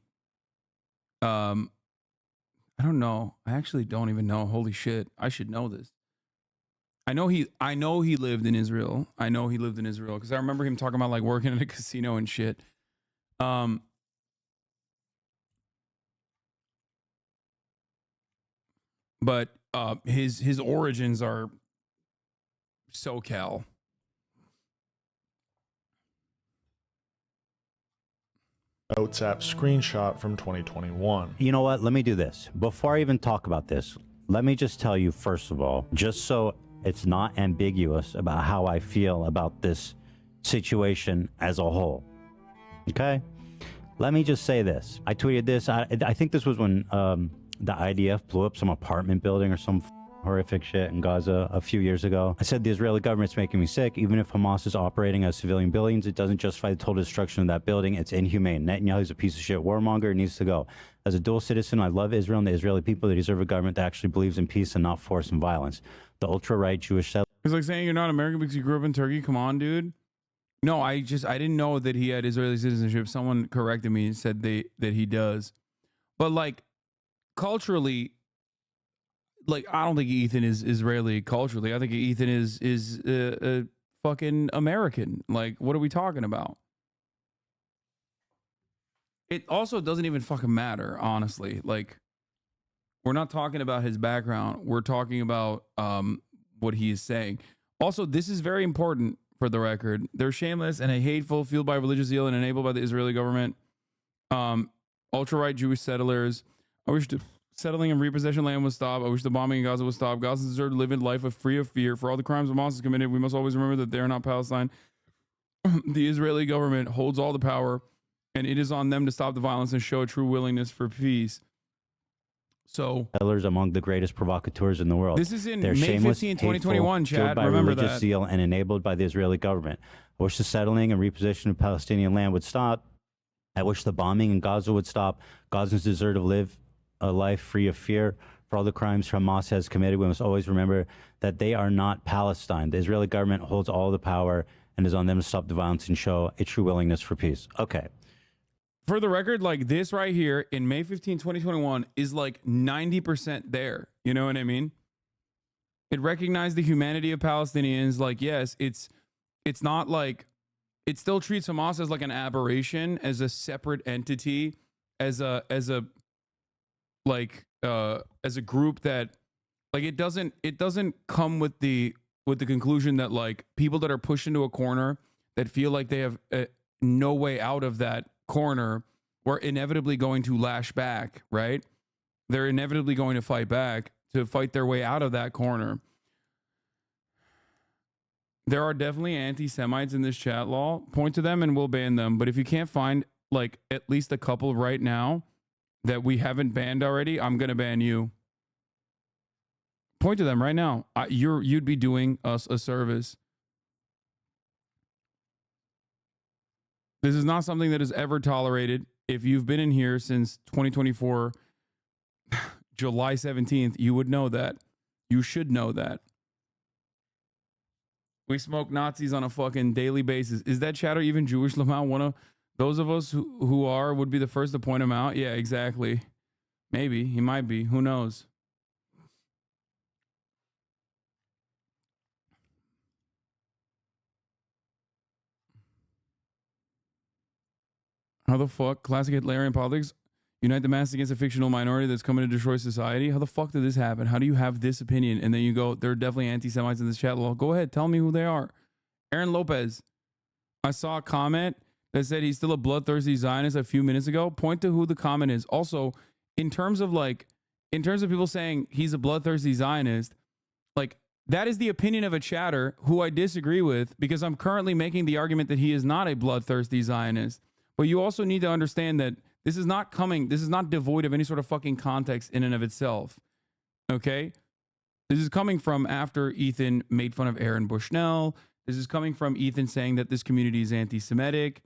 [SPEAKER 1] I don't know. I actually don't even know. Holy shit. I should know this. I know he lived in Israel. I know he lived in Israel because I remember him talking about like working in a casino and shit. But his origins are SoCal.
[SPEAKER 2] WhatsApp screenshot from 2021.
[SPEAKER 6] You know what? Let me do this. Before I even talk about this, let me just tell you, first of all, just so it's not ambiguous about how I feel about this situation as a whole. Okay? Let me just say this. I tweeted this. I think this was when the IDF blew up some apartment building or some horrific shit in Gaza a few years ago. I said the Israeli government's making me sick. Even if Hamas is operating as civilian buildings, it doesn't justify the total destruction of that building. It's inhumane. Netanyahu's a piece of shit warmonger. It needs to go. As a dual citizen, I love Israel and the Israeli people. They deserve a government that actually believes in peace and not force and violence. The ultra-right Jewish settlers.
[SPEAKER 1] It's like saying you're not American because you grew up in Turkey. Come on, dude. No, I didn't know that he had Israeli citizenship. Someone corrected me and said that he does. But like culturally, like I don't think Ethan is Israeli culturally. I think Ethan is a fucking American. Like, what are we talking about? It also doesn't even fucking matter, honestly. Like, we're not talking about his background. We're talking about what he is saying. Also, this is very important for the record. They're shameless and hateful, fueled by religious zeal and enabled by the Israeli government. Ultra-right Jewish settlers. I wish settling and repossession land would stop. I wish the bombing in Gaza would stop. Gazans deserve to live in life free of fear. For all the crimes Hamas has committed, we must always remember that they are not Palestine. The Israeli government holds all the power, and it is on them to stop the violence and show a true willingness for peace. So,
[SPEAKER 6] settlers among the greatest provocateurs in the world.
[SPEAKER 1] This is in
[SPEAKER 6] They're
[SPEAKER 1] May
[SPEAKER 6] shameless,
[SPEAKER 1] 15, 2021,
[SPEAKER 6] hateful, fueled
[SPEAKER 1] Chad.
[SPEAKER 6] by
[SPEAKER 1] Remember
[SPEAKER 6] religious
[SPEAKER 1] that.
[SPEAKER 6] zeal and enabled by the Israeli government. I wish the settling and repossession of Palestinian land would stop. I wish the bombing in Gaza would stop. Gazans deserve to live a life free of fear. For all the crimes Hamas has committed, we must always remember that they are not Palestine. The Israeli government holds all the power and is on them to stop the violence and show a true willingness for peace. Okay.
[SPEAKER 1] For the record, like this right here in May 15, 2021 is like 90% there. You know what I mean? It recognized the humanity of Palestinians. Like, yes, it's not like, it still treats Hamas as like an aberration, as a separate entity, as a group that, like, it doesn't come with the conclusion that like people that are pushed into a corner that feel like they have no way out of that corner were inevitably going to lash back, right? They're inevitably going to fight back to fight their way out of that corner. There are definitely anti-Semites in this chat law. Point to them and we'll ban them. But if you can't find like at least a couple right now that we haven't banned already, I'm going to ban you. Point to them right now. You'd be doing us a service. This is not something that is ever tolerated. If you've been in here since 2024, July 17th, you would know that. You should know that. We smoke Nazis on a fucking daily basis. Is that chatter even Jewish, Lamau? One of those of us who are would be the first to point him out? Yeah, exactly. Maybe. He might be. Who knows? How the fuck? Classic Hitlerian politics. Unite the mass against a fictional minority that's coming to destroy society. How the fuck did this happen? How do you have this opinion? And then you go, there are definitely anti-Semites in this chat. Well, go ahead. Tell me who they are. Aaron Lopez. I saw a comment that said he's still a bloodthirsty Zionist a few minutes ago. Point to who the comment is. Also, in terms of people saying he's a bloodthirsty Zionist, like that is the opinion of a chatter who I disagree with because I'm currently making the argument that he is not a bloodthirsty Zionist. But you also need to understand that this is not devoid of any sort of fucking context in and of itself. Okay? This is coming from after Ethan made fun of Aaron Bushnell. This is coming from Ethan saying that this community is anti-Semitic.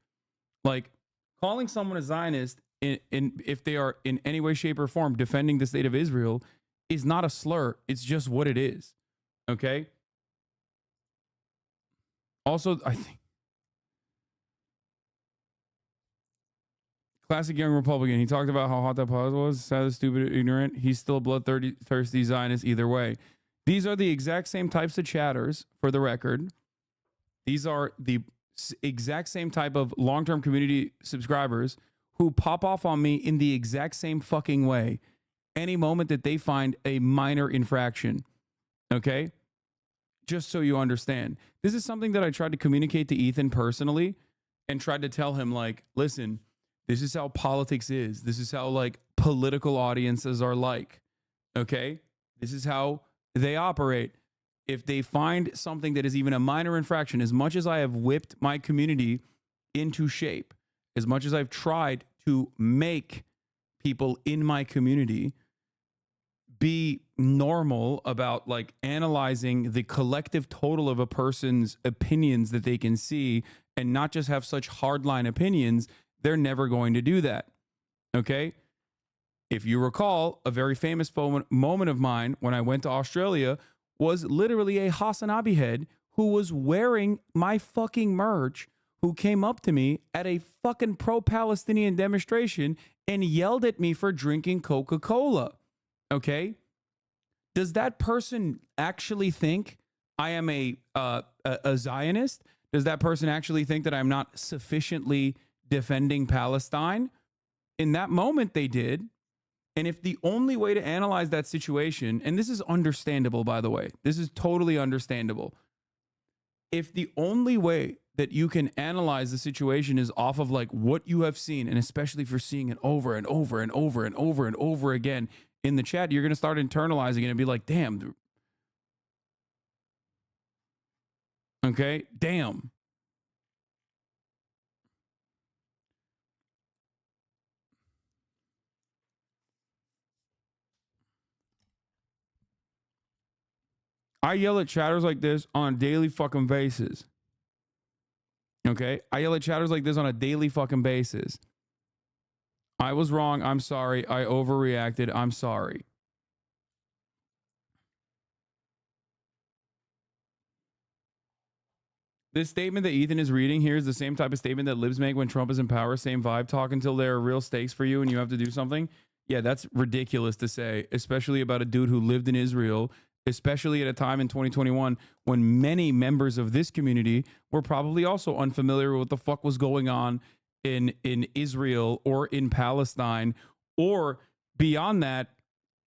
[SPEAKER 1] Like, calling someone a Zionist if they are in any way, shape, or form defending the state of Israel is not a slur. It's just what it is. Okay? Also, I think classic young Republican. He talked about how hot that pause was. Sad, stupid, ignorant. He's still a bloodthirsty Zionist either way. These are the exact same types of chatters, for the record. These are the exact same type of long-term community subscribers who pop off on me in the exact same fucking way any moment that they find a minor infraction. Okay? Just so you understand. This is something that I tried to communicate to Ethan personally and tried to tell him, like, listen, this is how politics is. This is how, like, political audiences are like. Okay? This is how they operate. If they find something that is even a minor infraction, as much as I have whipped my community into shape, as much as I've tried to make people in my community be normal about like analyzing the collective total of a person's opinions that they can see and not just have such hardline opinions, they're never going to do that. Okay? If you recall, a very famous moment of mine when I went to Australia was literally a Hasan head who was wearing my fucking merch, who came up to me at a fucking pro-Palestinian demonstration and yelled at me for drinking Coca-Cola. Okay? Does that person actually think I am a Zionist? Does that person actually think that I'm not sufficiently defending Palestine? In that moment, they did. And if the only way to analyze that situation, and this is understandable, by the way, this is totally understandable. If the only way that you can analyze the situation is off of like what you have seen, and especially if you're seeing it over and over and over and over and over again in the chat, you're going to start internalizing it and be like, damn. Okay, damn. I yell at chatters like this on a daily fucking basis. Okay? I yell at chatters like this on a daily fucking basis. I was wrong. I'm sorry. I overreacted. I'm sorry. This statement that Ethan is reading here is the same type of statement that libs make when Trump is in power. Same vibe. Talk until there are real stakes for you and you have to do something. Yeah, that's ridiculous to say, especially about a dude who lived in Israel, especially at a time in 2021 when many members of this community were probably also unfamiliar with what the fuck was going on in Israel or in Palestine, or beyond that,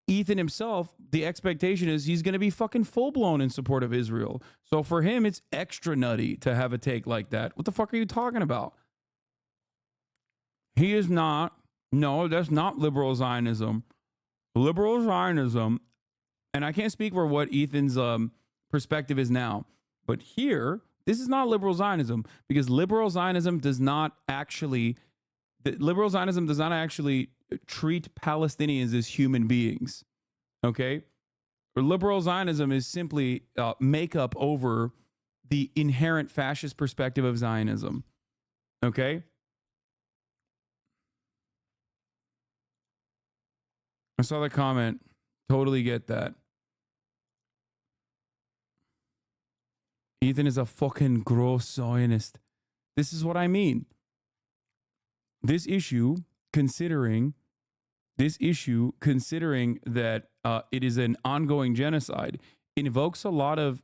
[SPEAKER 1] Ethan himself, the expectation is he's going to be fucking full-blown in support of Israel. So for him, it's extra nutty to have a take like that. What the fuck are you talking about? He is not. No, that's not liberal Zionism. Liberal Zionism, and I can't speak for what Ethan's perspective is now, but here, this is not liberal Zionism, because liberal Zionism does not actually treat Palestinians as human beings. Okay? Or liberal Zionism is simply makeup over the inherent fascist perspective of Zionism. Okay? I saw the comment. Totally get that. Ethan is a fucking gross Zionist. This is what I mean. This issue, considering that it is an ongoing genocide, invokes a lot of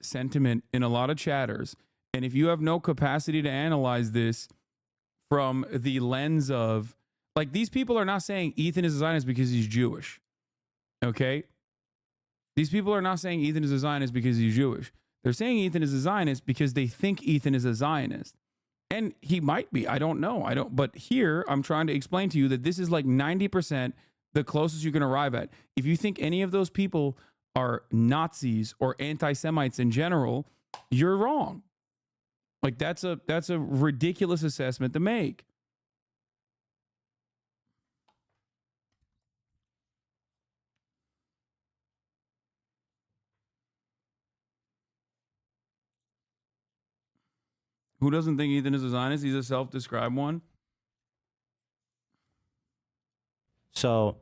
[SPEAKER 1] sentiment in a lot of chatters. And if you have no capacity to analyze this from the lens of, like, these people are not saying Ethan is a Zionist because he's Jewish. Okay? These people are not saying Ethan is a Zionist because he's Jewish. They're saying Ethan is a Zionist because they think Ethan is a Zionist. And he might be. I don't know. But here, I'm trying to explain to you that this is like 90% the closest you can arrive at. If you think any of those people are Nazis or anti-Semites in general, you're wrong. Like, that's a ridiculous assessment to make. Who doesn't think Ethan is a Zionist? He's a self-described one.
[SPEAKER 6] So,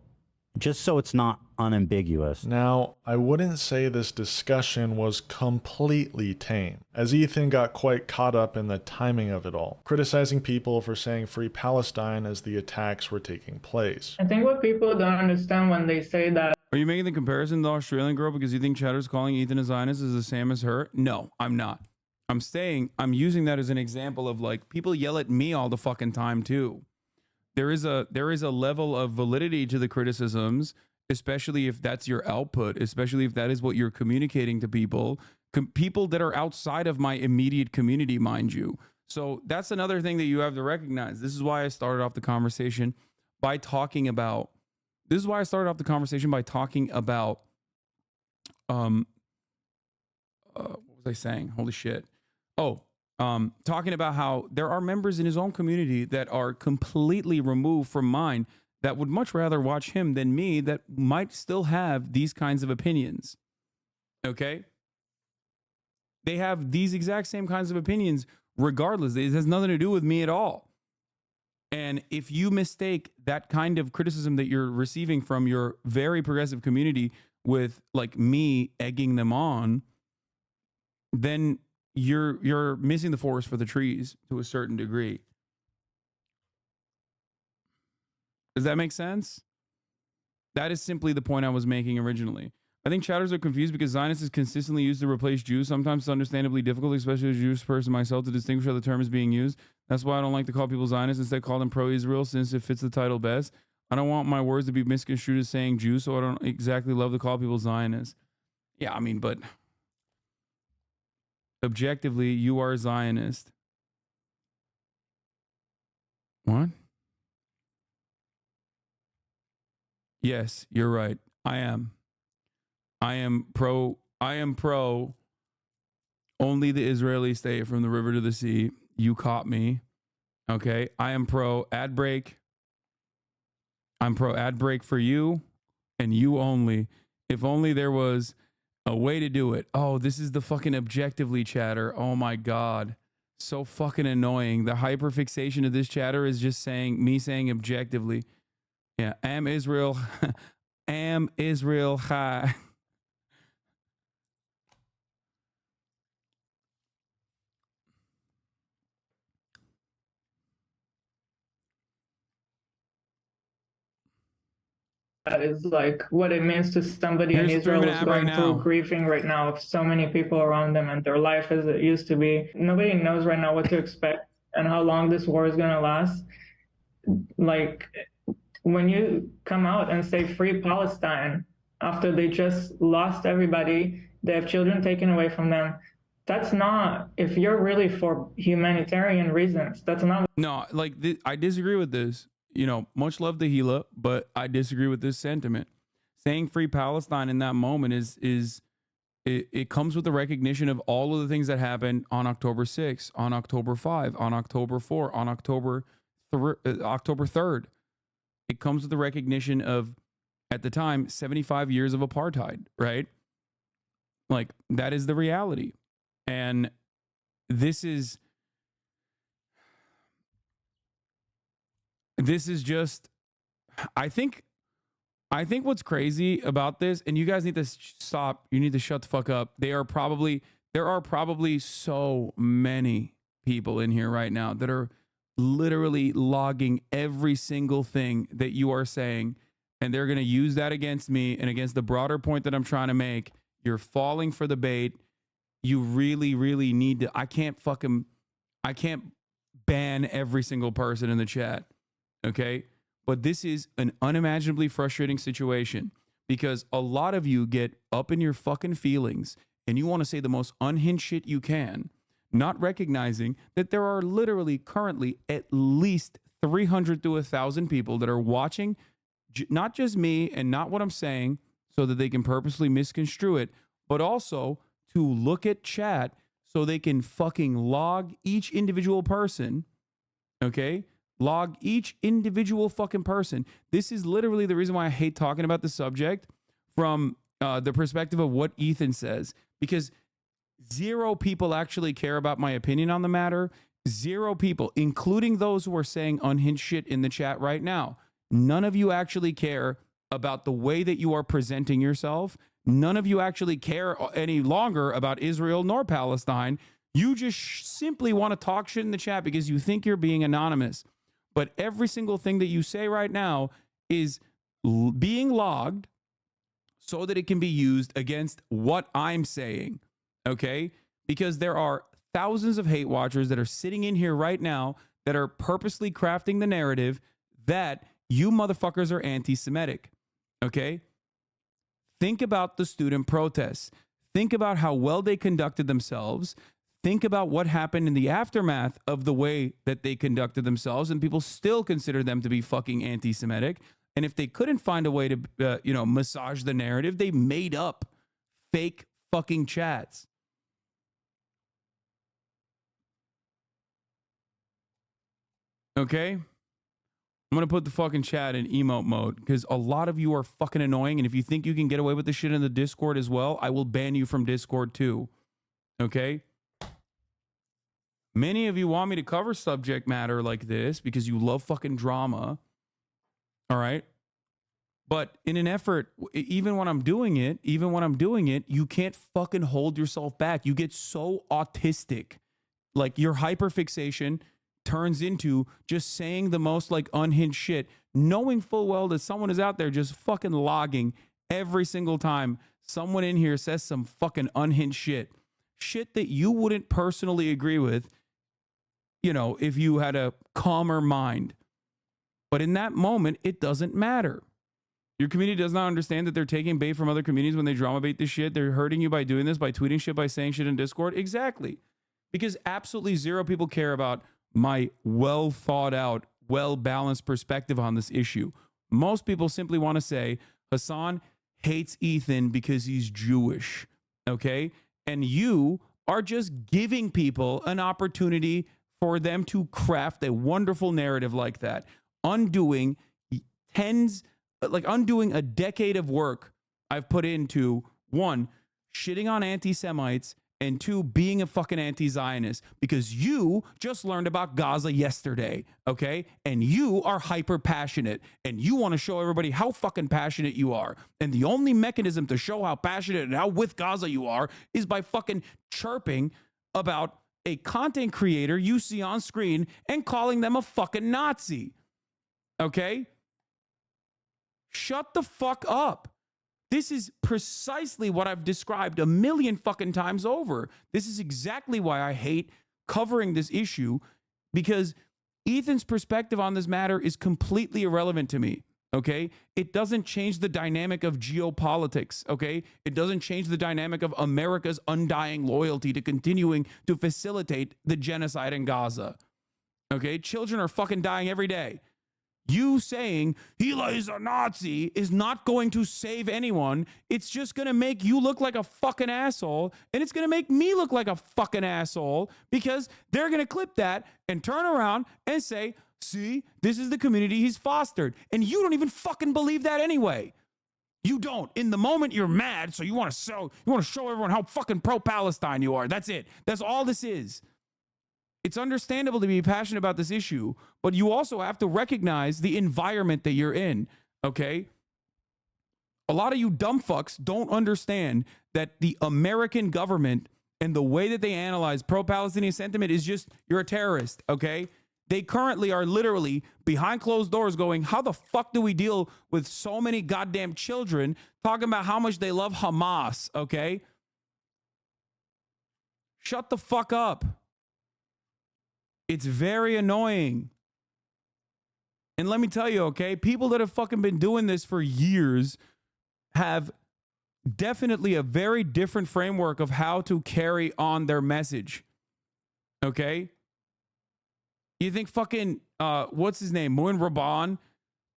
[SPEAKER 6] just so it's not unambiguous.
[SPEAKER 2] Now, I wouldn't say this discussion was completely tame, as Ethan got quite caught up in the timing of it all, criticizing people for saying free Palestine as the attacks were taking place.
[SPEAKER 4] I think what people don't understand when they say that.
[SPEAKER 1] Are you making the comparison to the Australian girl because you think Chatter's calling Ethan a Zionist is the same as her? No, I'm not. I'm I'm using that as an example of, like, people yell at me all the fucking time too. There is a level of validity to the criticisms, especially if that's your output, especially if that is what you're communicating to people, people that are outside of my immediate community, mind you. So that's another thing that you have to recognize. This is why I started off the conversation by talking about, what was I saying? Holy shit. Oh, talking about how there are members in his own community that are completely removed from mine that would much rather watch him than me that might still have these kinds of opinions. Okay? They have these exact same kinds of opinions regardless. It has nothing to do with me at all. And if you mistake that kind of criticism that you're receiving from your very progressive community with like me egging them on, then you're missing the forest for the trees to a certain degree. Does that make sense? That is simply the point I was making originally. I think chatters are confused because Zionists is consistently used to replace Jews. Sometimes it's understandably difficult, especially as a Jewish person myself, to distinguish how the term is being used. That's why I don't like to call people Zionists. Instead, call them pro-Israel since it fits the title best. I don't want my words to be misconstrued as saying Jew, so I don't exactly love to call people Zionists. Yeah, I mean, but objectively, you are a Zionist. What? Yes, you're right. I am pro only the Israeli state from the river to the sea. You caught me. Okay. I am pro ad break. I'm pro ad break for you and you only. If only there was a way to do it. Oh, this is the fucking objectively chatter. Oh my God. So fucking annoying. The hyperfixation of this chatter is just me saying objectively. Yeah. Am Israel. Am Israel high.
[SPEAKER 4] That is like what it means to somebody in
[SPEAKER 1] Here's
[SPEAKER 4] Israel who's going
[SPEAKER 1] right
[SPEAKER 4] through
[SPEAKER 1] now.
[SPEAKER 4] grieving right now of so many people around them and their life as it used to be. Nobody knows right now what to expect and how long this war is going to last. Like when you come out and say free Palestine after they just lost everybody, they have children taken away from them. That's not, if you're really for humanitarian reasons, that's not.
[SPEAKER 1] No, like I disagree with this. You know, much love to Gila, but I disagree with this sentiment. Saying free Palestine in that moment it comes with the recognition of all of the things that happened on October 6th, on October 5, on October 4, on October 3rd. It comes with the recognition of, at the time, 75 years of apartheid, right? Like, that is the reality. And this is just, I think what's crazy about this, and you guys need to stop, you need to shut the fuck up. There are probably so many people in here right now that are literally logging every single thing that you are saying, and they're going to use that against me and against the broader point that I'm trying to make. You're falling for the bait. You really, really need to, I can't ban every single person in the chat. Okay. But this is an unimaginably frustrating situation because a lot of you get up in your fucking feelings and you want to say the most unhinged shit you can, not recognizing that there are literally currently at least 300 to 1,000 people that are watching, not just me and not what I'm saying so that they can purposely misconstrue it, but also to look at chat so they can fucking log each individual person. Okay. Log each individual fucking person. This is literally the reason why I hate talking about the subject from the perspective of what Ethan says, because 0 people actually care about my opinion on the matter. 0 people, including those who are saying unhinged shit in the chat right now. None of you actually care about the way that you are presenting yourself. None of you actually care any longer about Israel nor Palestine. You just simply want to talk shit in the chat because you think you're being anonymous. But every single thing that you say right now is being logged so that it can be used against what I'm saying, okay? Because there are thousands of hate watchers that are sitting in here right now that are purposely crafting the narrative that you motherfuckers are anti-Semitic, okay? Think about the student protests. Think about how well they conducted themselves. Think about what happened in the aftermath of the way that they conducted themselves, and people still consider them to be fucking anti-Semitic. And if they couldn't find a way to, massage the narrative, they made up fake fucking chats. Okay? I'm going to put the fucking chat in emote mode because a lot of you are fucking annoying. And if you think you can get away with this shit in the Discord as well, I will ban you from Discord too. Okay? Many of you want me to cover subject matter like this because you love fucking drama. All right? But in an effort, even when I'm doing it, you can't fucking hold yourself back. You get so autistic. Like your hyperfixation turns into just saying the most like unhinged shit, knowing full well that someone is out there just fucking logging every single time someone in here says some fucking unhinged shit. Shit that you wouldn't personally agree with, you know, if you had a calmer mind. But in that moment, it doesn't matter. Your community does not understand that they're taking bait from other communities when they drama bait this shit. They're hurting you by doing this, by tweeting shit, by saying shit in Discord. Exactly. Because absolutely zero people care about my well thought out, well balanced perspective on this issue. Most people simply want to say Hasan hates Ethan because he's Jewish. Okay? And you are just giving people an opportunity for them to craft a wonderful narrative like that, undoing undoing a decade of work I've put into, one, shitting on anti-Semites, and two, being a fucking anti-Zionist, because you just learned about Gaza yesterday, okay? And you are hyper passionate, and you want to show everybody how fucking passionate you are. And the only mechanism to show how passionate and how with Gaza you are is by fucking chirping about a content creator you see on screen and calling them a fucking Nazi, okay? Shut the fuck up. This is precisely what I've described a million fucking times over. This is exactly why I hate covering this issue, because Ethan's perspective on this matter is completely irrelevant to me, okay? It doesn't change the dynamic of geopolitics, okay? It doesn't change the dynamic of America's undying loyalty to continuing to facilitate the genocide in Gaza, okay? Children are fucking dying every day. You saying Hila is a Nazi is not going to save anyone. It's just going to make you look like a fucking asshole. And it's going to make me look like a fucking asshole, because they're going to clip that and turn around and say, see, this is the community he's fostered. And you don't even fucking believe that anyway. You don't. In the moment, you're mad, so you want to show everyone how fucking pro-Palestine you are. That's it. That's all this is. It's understandable to be passionate about this issue, but you also have to recognize the environment that you're in, okay? A lot of you dumb fucks don't understand that the American government and the way that they analyze pro-Palestinian sentiment is just, you're a terrorist, okay? They currently are literally behind closed doors going, how the fuck do we deal with so many goddamn children talking about how much they love Hamas, okay? Shut the fuck up. It's very annoying. And let me tell you, okay, people that have fucking been doing this for years have definitely a very different framework of how to carry on their message. Okay? You think fucking, what's his name, Muin Rabban,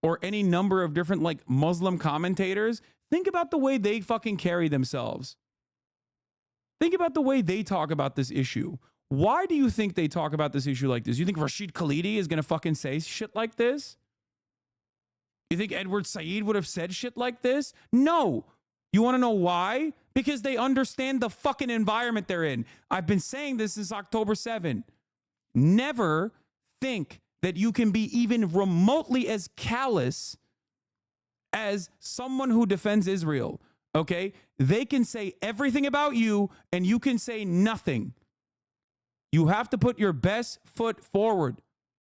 [SPEAKER 1] or any number of different like Muslim commentators, think about the way they fucking carry themselves. Think about the way they talk about this issue. Why do you think they talk about this issue like this? You think Rashid Khalidi is going to fucking say shit like this? You think Edward Said would have said shit like this? No. You want to know why? Because they understand the fucking environment they're in. I've been saying this since October 7. Never think that you can be even remotely as callous as someone who defends Israel, okay? They can say everything about you and you can say nothing. You have to put your best foot forward,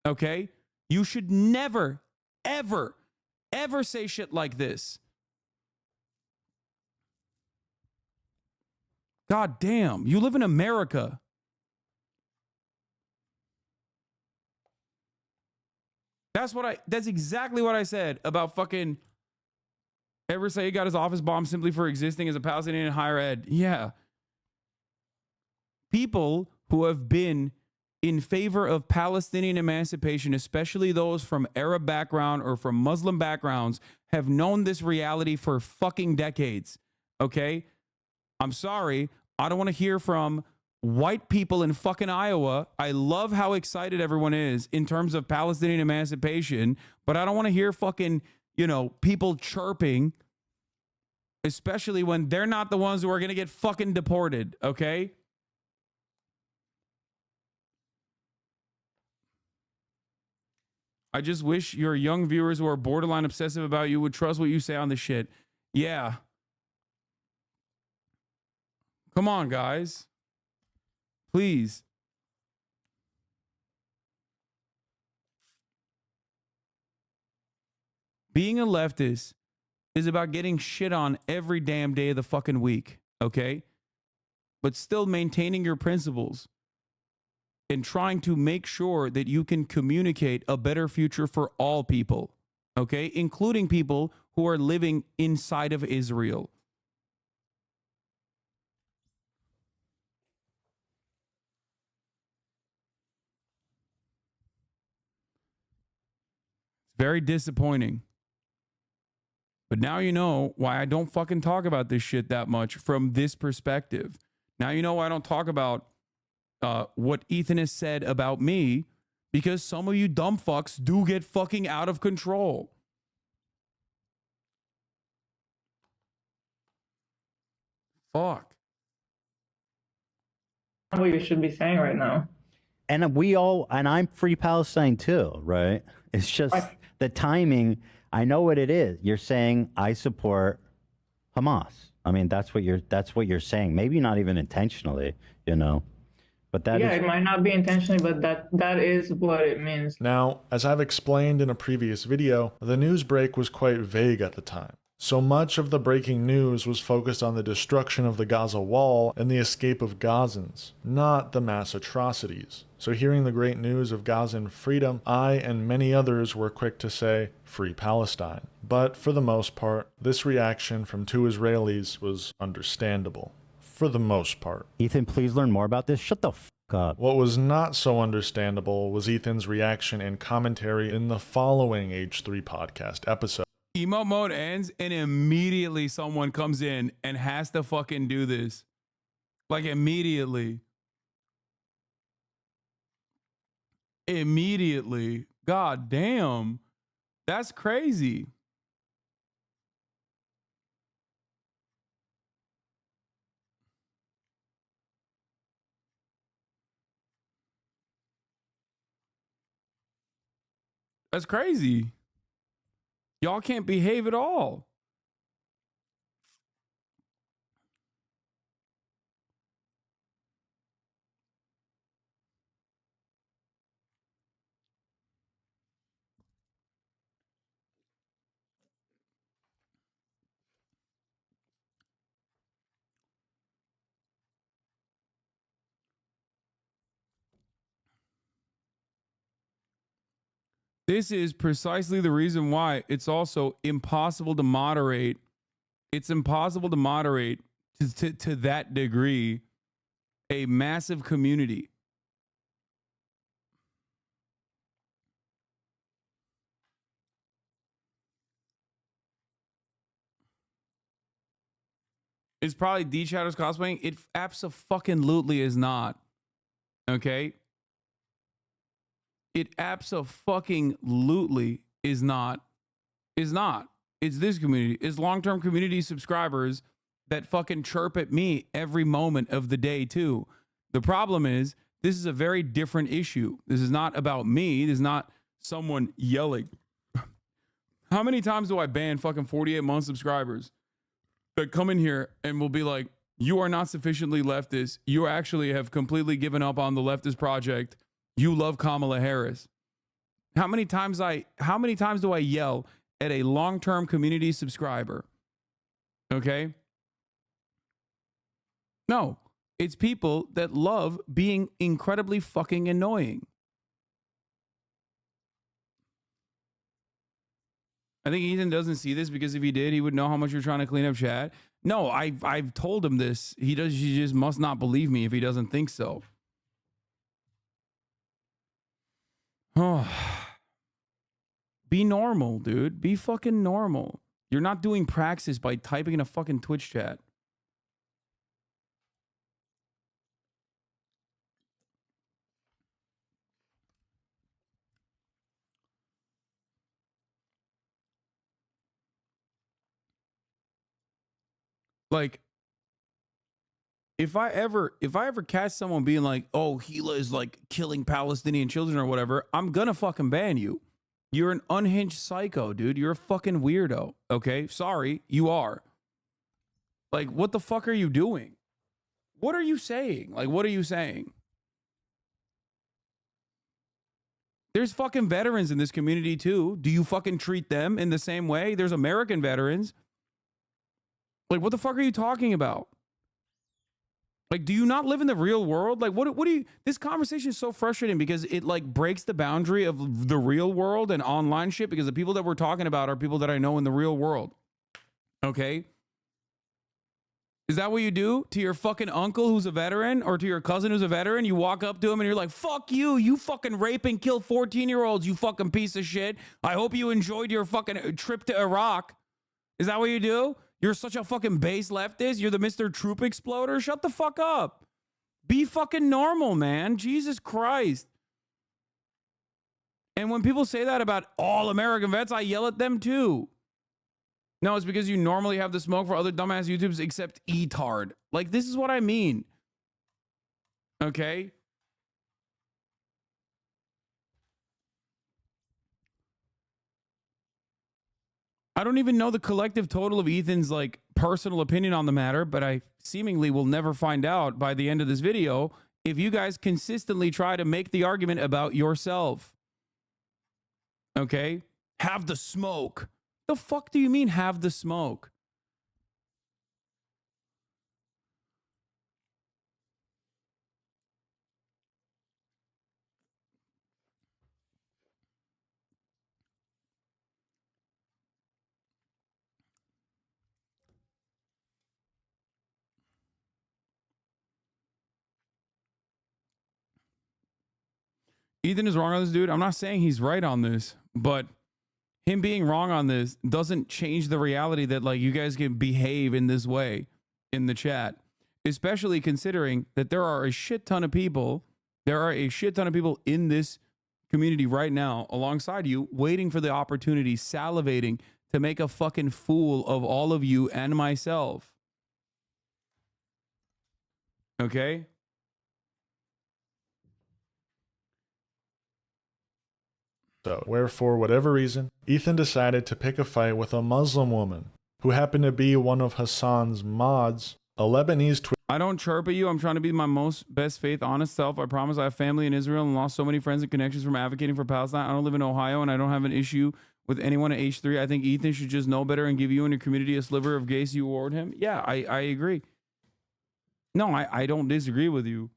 [SPEAKER 1] okay? You should never, ever, ever say shit like this. God damn, you live in America. That's exactly what I said about fucking Ever say he got his office bombed simply for existing as a Palestinian in higher ed? Yeah. People who have been in favor of Palestinian emancipation, especially those from Arab background or from Muslim backgrounds, have known this reality for fucking decades. Okay? I'm sorry. I don't want to hear from white people in fucking Iowa. I love how excited everyone is in terms of Palestinian emancipation, but I don't want to hear fucking, you know, people chirping, especially when they're not the ones who are going to get fucking deported, okay? I just wish your young viewers who are borderline obsessive about you would trust what you say on the shit. Yeah. Come on, guys. Please. Being a leftist is about getting shit on every damn day of the fucking week, okay? But still maintaining your principles and trying to make sure that you can communicate a better future for all people, okay? Including people who are living inside of Israel. Very disappointing. But now you know why I don't fucking talk about this shit that much from this perspective. Now you know why I don't talk about what Ethan has said about me, because some of you dumb fucks do get fucking out of control. Fuck.
[SPEAKER 4] What you should be saying right now.
[SPEAKER 6] And I'm free Palestine too, right? It's just the timing. I know what it is. You're saying I support Hamas. I mean, that's what you're saying. Maybe not even intentionally, you know. But that
[SPEAKER 4] it might not be intentionally, but that is what it means.
[SPEAKER 2] Now, as I've explained in a previous video, the news break was quite vague at the time. So much of the breaking news was focused on the destruction of the Gaza wall and the escape of Gazans, not the mass atrocities. So hearing the great news of Gazan freedom, I and many others were quick to say, "Free Palestine." But for the most part, this reaction from two Israelis was understandable. For the most part.
[SPEAKER 6] Ethan, please learn more about this. Shut the f up.
[SPEAKER 2] What was not so understandable was Ethan's reaction and commentary in the following H3 podcast episode.
[SPEAKER 1] Emote mode ends and immediately someone comes in and has to fucking do this. Like immediately. Immediately. God damn. That's crazy. That's crazy. Y'all can't behave at all. This is precisely the reason why it's also impossible to moderate. It's impossible to moderate to that degree a massive community. Is probably D Shadows cosplaying? It abso-fucking-lutely is not. Okay? It abso-fucking-lutely is not. Is not. It's this community. It's long-term community subscribers that fucking chirp at me every moment of the day too. The problem is, this is a very different issue. This is not about me. This is not someone yelling. How many times do I ban fucking 48-month subscribers that come in here and will be like, you are not sufficiently leftist. You actually have completely given up on the leftist project. You love Kamala Harris. How many times do I yell at a long-term community subscriber? Okay? No, it's people that love being incredibly fucking annoying. I think Ethan doesn't see this because if he did, he would know how much you're trying to clean up chat. No, I've told him this. He just must not believe me if he doesn't think so. Oh. Be normal, dude. Be fucking normal. You're not doing praxis by typing in a fucking Twitch chat. Like, if I ever catch someone being like, oh, Gila is like killing Palestinian children or whatever, I'm gonna fucking ban you. You're an unhinged psycho, dude. You're a fucking weirdo. Okay? Sorry, you are. Like, what the fuck are you doing? What are you saying? Like, what are you saying? There's fucking veterans in this community too. Do you fucking treat them in the same way? There's American veterans. Like, what the fuck are you talking about? Like, do you not live in the real world? Like, what do you, this conversation is so frustrating because it like breaks the boundary of the real world and online shit, because the people that we're talking about are people that I know in the real world. Okay? Is that what you do to your fucking uncle who's a veteran, or to your cousin who's a veteran? You walk up to him and you're like, fuck you, you fucking rape and kill 14-year-olds, you fucking piece of shit. I hope you enjoyed your fucking trip to Iraq. Is that what you do? You're such a fucking base leftist. You're the Mr. Troop Exploder. Shut the fuck up. Be fucking normal, man. Jesus Christ. And when people say that about all American vets, I yell at them too. No, it's because you normally have the smoke for other dumbass YouTubers except E-tard. Like, this is what I mean. Okay? I don't even know the collective total of Ethan's like personal opinion on the matter, but I seemingly will never find out by the end of this video if you guys consistently try to make the argument about yourself. Okay? Have the smoke. The fuck do you mean have the smoke? Ethan is wrong on this, dude. I'm not saying he's right on this, but him being wrong on this doesn't change the reality that like you guys can behave in this way in the chat, especially considering that there are a shit ton of people. There are a shit ton of people in this community right now alongside you, waiting for the opportunity, salivating to make a fucking fool of all of you and myself. Okay?
[SPEAKER 2] So, where for whatever reason, Ethan decided to pick a fight with a Muslim woman who happened to be one of Hasan's mods, a Lebanese
[SPEAKER 1] I don't chirp at you. I'm trying to be my most best faith, honest self. I promise I have family in Israel and lost so many friends and connections from advocating for Palestine. I don't live in Ohio and I don't have an issue with anyone at H3. I think Ethan should just know better and give you and your community a sliver of grace you award him. Yeah, I agree. No, I don't disagree with you.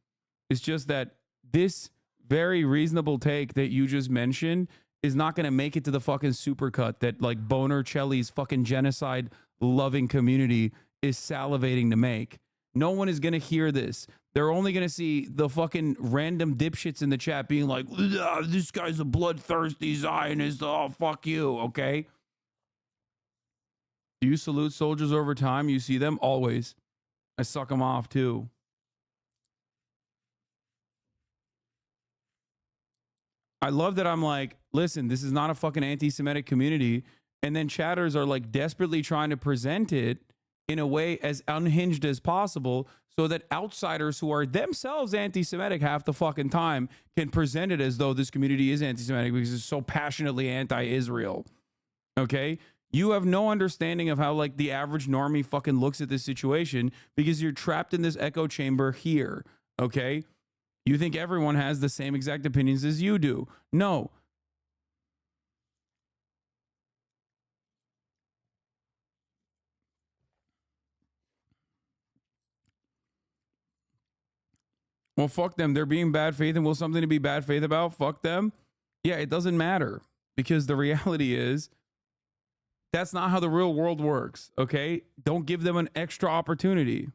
[SPEAKER 1] It's just that this very reasonable take that you just mentioned is not going to make it to the fucking supercut that like Boner Chelly's fucking genocide loving community is salivating to make. No one is going to hear this. They're only going to see the fucking random dipshits in the chat being like, this guy's a bloodthirsty Zionist. Oh, fuck you. Okay. Do you salute soldiers over time? You see them always. I suck them off too. I love that I'm like, listen, this is not a fucking anti-Semitic community. And then chatters are like desperately trying to present it in a way as unhinged as possible so that outsiders who are themselves anti-Semitic half the fucking time can present it as though this community is anti-Semitic because it's so passionately anti-Israel. Okay? You have no understanding of how like the average normie fucking looks at this situation because you're trapped in this echo chamber here. Okay? You think everyone has the same exact opinions as you do. No. Well, fuck them. They're being bad faith and will something to be bad faith about? Fuck them. Yeah, it doesn't matter because the reality is that's not how the real world works. Okay? Don't give them an extra opportunity.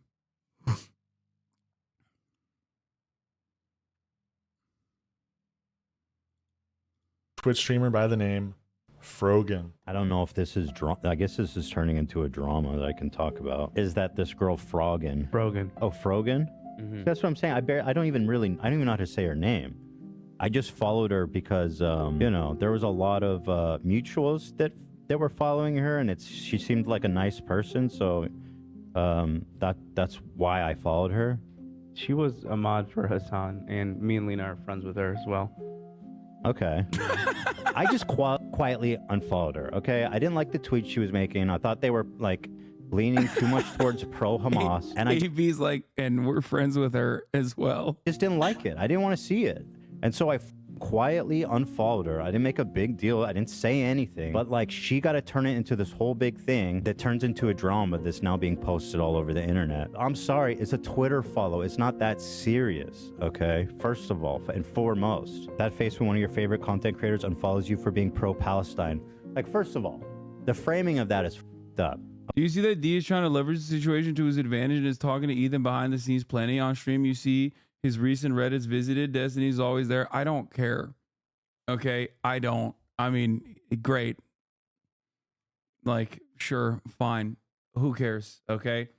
[SPEAKER 2] Twitch streamer by the name Frogan.
[SPEAKER 6] I don't know if this is I guess this is turning into a drama that I can talk about. Is that this girl Frogan?
[SPEAKER 7] Frogan.
[SPEAKER 6] Oh, Frogan? Mm-hmm. That's what I'm saying. I don't even know how to say her name. I just followed her because you know, there was a lot of mutuals that were following her, and she seemed like a nice person. So
[SPEAKER 7] That's why I followed her.
[SPEAKER 9] She was a mod for Hasan, and me and Lena are friends with her as well.
[SPEAKER 7] Okay. I just quietly unfollowed her. Okay, I didn't like the tweet she was making. I thought they were like leaning too much towards pro-Hamas, and I
[SPEAKER 1] AB's like, and we're friends with her as well.
[SPEAKER 7] just didn't like it. I didn't want to see it, and so I quietly unfollowed her. I didn't make a big deal. I didn't say anything, but like she got to turn it into this whole big thing that turns into a drama that's now being posted all over the internet. I'm sorry, it's a Twitter follow. It's not that serious, okay? First of all, and foremost, that face when one of your favorite content creators unfollows you for being pro-Palestine. Like, first of all, the framing of that is f***ed up.
[SPEAKER 1] Do you see that D is trying to leverage the situation to his advantage and is talking to Ethan behind the scenes plenty on stream? You see his recent Reddits visited. Destiny's always there. I don't care. Okay, I don't. I mean, great. Like, sure, fine. Who cares? Okay.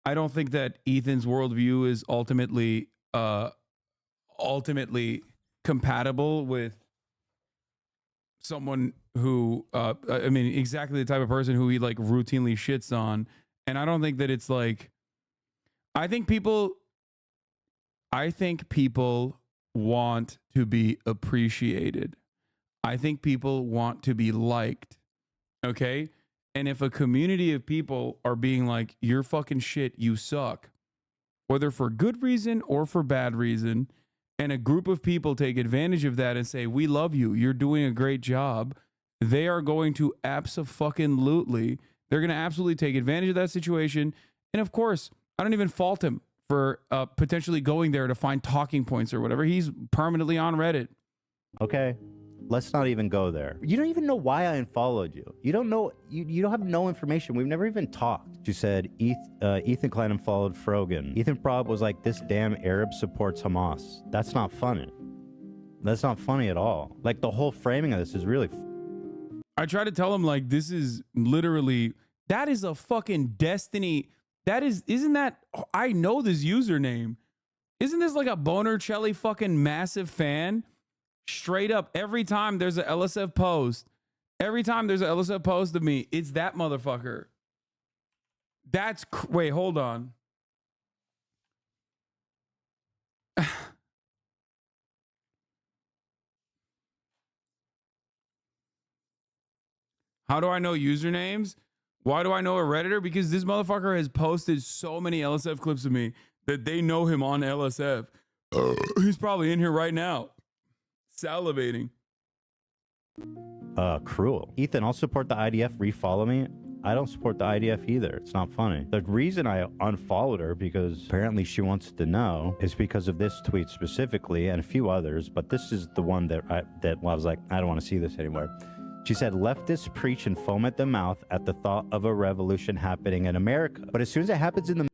[SPEAKER 1] I don't think that Ethan's worldview is ultimately compatible with someone who I mean, exactly the type of person who he like routinely shits on. And I don't think that it's like, I think people want to be appreciated. I think people want to be liked. Okay. And if a community of people are being like, you're fucking shit, you suck, whether for good reason or for bad reason, and a group of people take advantage of that and say, we love you, you're doing a great job, they are going to absolutely take advantage of that situation. And of course, I don't even fault him for potentially going there to find talking points or whatever. He's permanently on Reddit.
[SPEAKER 7] Okay, let's not even go there. You don't even know why I unfollowed you. You don't know. You don't have no information. We've never even talked. She said Ethan Klein unfollowed Frogan. Ethan Prob was like, this damn Arab supports Hamas. That's not funny. That's not funny at all. Like, the whole framing of this is really.
[SPEAKER 1] I try to tell him, like, this is literally, that is a fucking Destiny. Isn't that, I know this username. Isn't this like a Bonercelli fucking massive fan? Straight up, every time there's a LSF post, of me, it's that motherfucker. Wait, hold on. How do I know usernames? Why do I know a Redditor? Because this motherfucker has posted so many LSF clips of me that they know him on LSF. He's probably in here right now, salivating.
[SPEAKER 7] Cruel. Ethan, I'll support the IDF. Refollow me. I don't support the IDF either. It's not funny. The reason I unfollowed her, because apparently she wants to know, is because of this tweet specifically and a few others. But this is the one that I was like, I don't want to see this anymore. She said, leftists preach and foam at the mouth at the thought of a revolution happening in America. But as soon as it happens in the...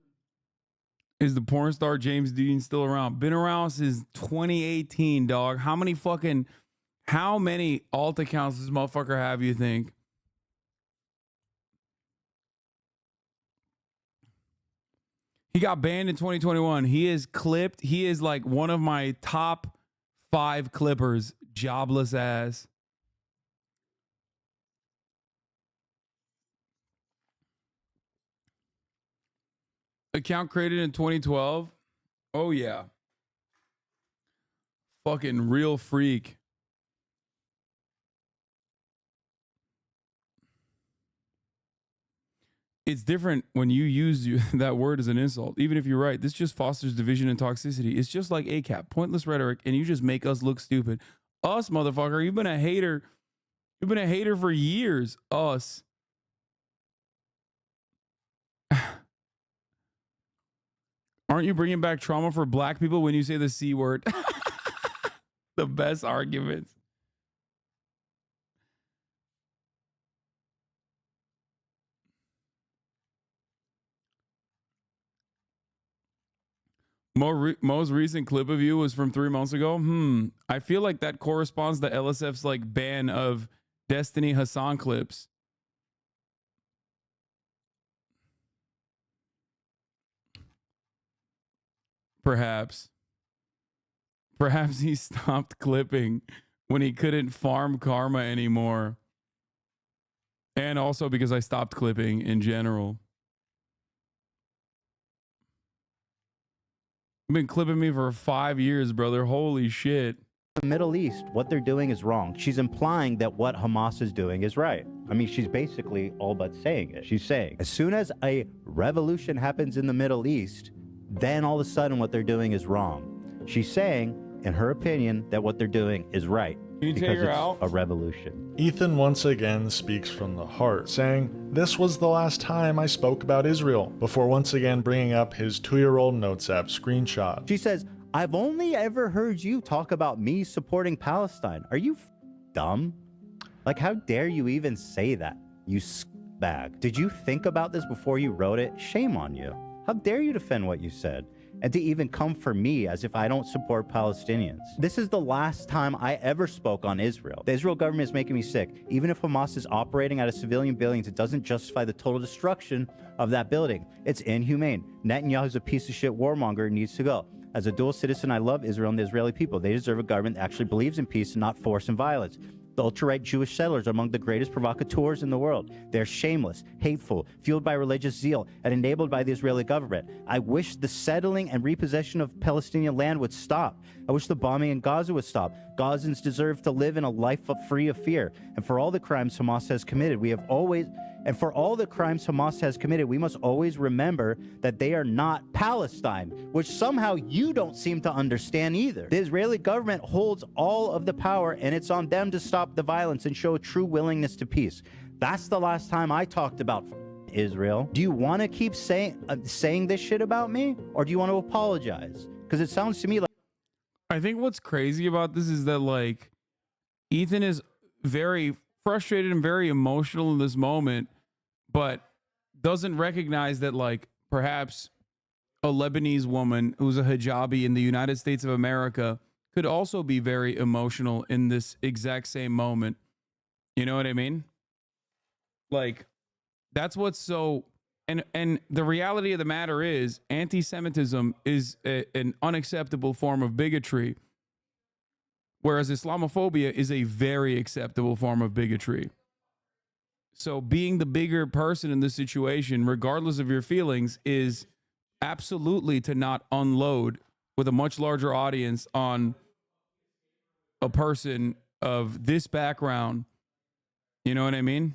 [SPEAKER 1] Is the porn star James Dean still around? Been around since 2018, dog. How many alt accounts does this motherfucker have, you think? He got banned in 2021. He is clipped. He is like one of my top 5 clippers. Jobless ass. Account created in 2012. Oh, yeah. Fucking real freak. It's different when you use that word as an insult. Even if you're right, this just fosters division and toxicity. It's just like ACAP, pointless rhetoric, and you just make us look stupid. Us, motherfucker, you've been a hater. You've been a hater for years. Us. Aren't you bringing back trauma for black people when you say the C word? The best arguments. Most recent clip of you was from 3 months ago. I feel like that corresponds to LSF's like ban of Destiny Hasan clips. Perhaps he stopped clipping when he couldn't farm karma anymore. And also because I stopped clipping in general. Been clipping me for 5 years, brother. Holy shit.
[SPEAKER 7] The Middle East, what they're doing is wrong. She's implying that what Hamas is doing is right. I mean, she's basically all but saying it. She's saying, as soon as a revolution happens in the Middle East, then all of a sudden what they're doing is wrong. She's saying, in her opinion, that what they're doing is right.
[SPEAKER 1] Can you
[SPEAKER 7] because
[SPEAKER 1] take her
[SPEAKER 7] it's
[SPEAKER 1] out?
[SPEAKER 7] a revolution.
[SPEAKER 2] Ethan once again speaks from the heart, saying, "This was the last time I spoke about Israel," before once again bringing up his 2-year-old Notes app screenshot.
[SPEAKER 7] She says, I've only ever heard you talk about me supporting Palestine. Are you dumb? Like, how dare you even say that, you bag? Did you think about this before you wrote it? Shame on you. How dare you defend what you said? And to even come for me as if I don't support Palestinians. This is the last time I ever spoke on Israel. The Israel government is making me sick. Even if Hamas is operating out of civilian buildings, it doesn't justify the total destruction of that building. It's inhumane. Netanyahu's a piece of shit warmonger and needs to go. As a dual citizen, I love Israel and the Israeli people. They deserve a government that actually believes in peace and not force and violence. The ultra-right Jewish settlers are among the greatest provocateurs in the world. They're shameless, hateful, fueled by religious zeal, and enabled by the Israeli government. I wish the settling and repossession of Palestinian land would stop. I wish the bombing in Gaza would stop. Gazans deserve to live in a life free of fear. And for all the crimes Hamas has committed, we must always remember that they are not Palestine, which somehow you don't seem to understand either. The Israeli government holds all of the power, and it's on them to stop the violence and show a true willingness to peace. That's the last time I talked about Israel. Do you want to keep saying this shit about me, or do you want to apologize? Because it sounds to me like...
[SPEAKER 1] I think what's crazy about this is that, like, Ethan is very frustrated and very emotional in this moment, but doesn't recognize that, like, perhaps a Lebanese woman who's a hijabi in the United States of America could also be very emotional in this exact same moment. You know what I mean? Like, that's what's so... And the reality of the matter is, anti-Semitism is an unacceptable form of bigotry, whereas Islamophobia is a very acceptable form of bigotry. So being the bigger person in this situation, regardless of your feelings, is absolutely to not unload with a much larger audience on a person of this background. You know what I mean?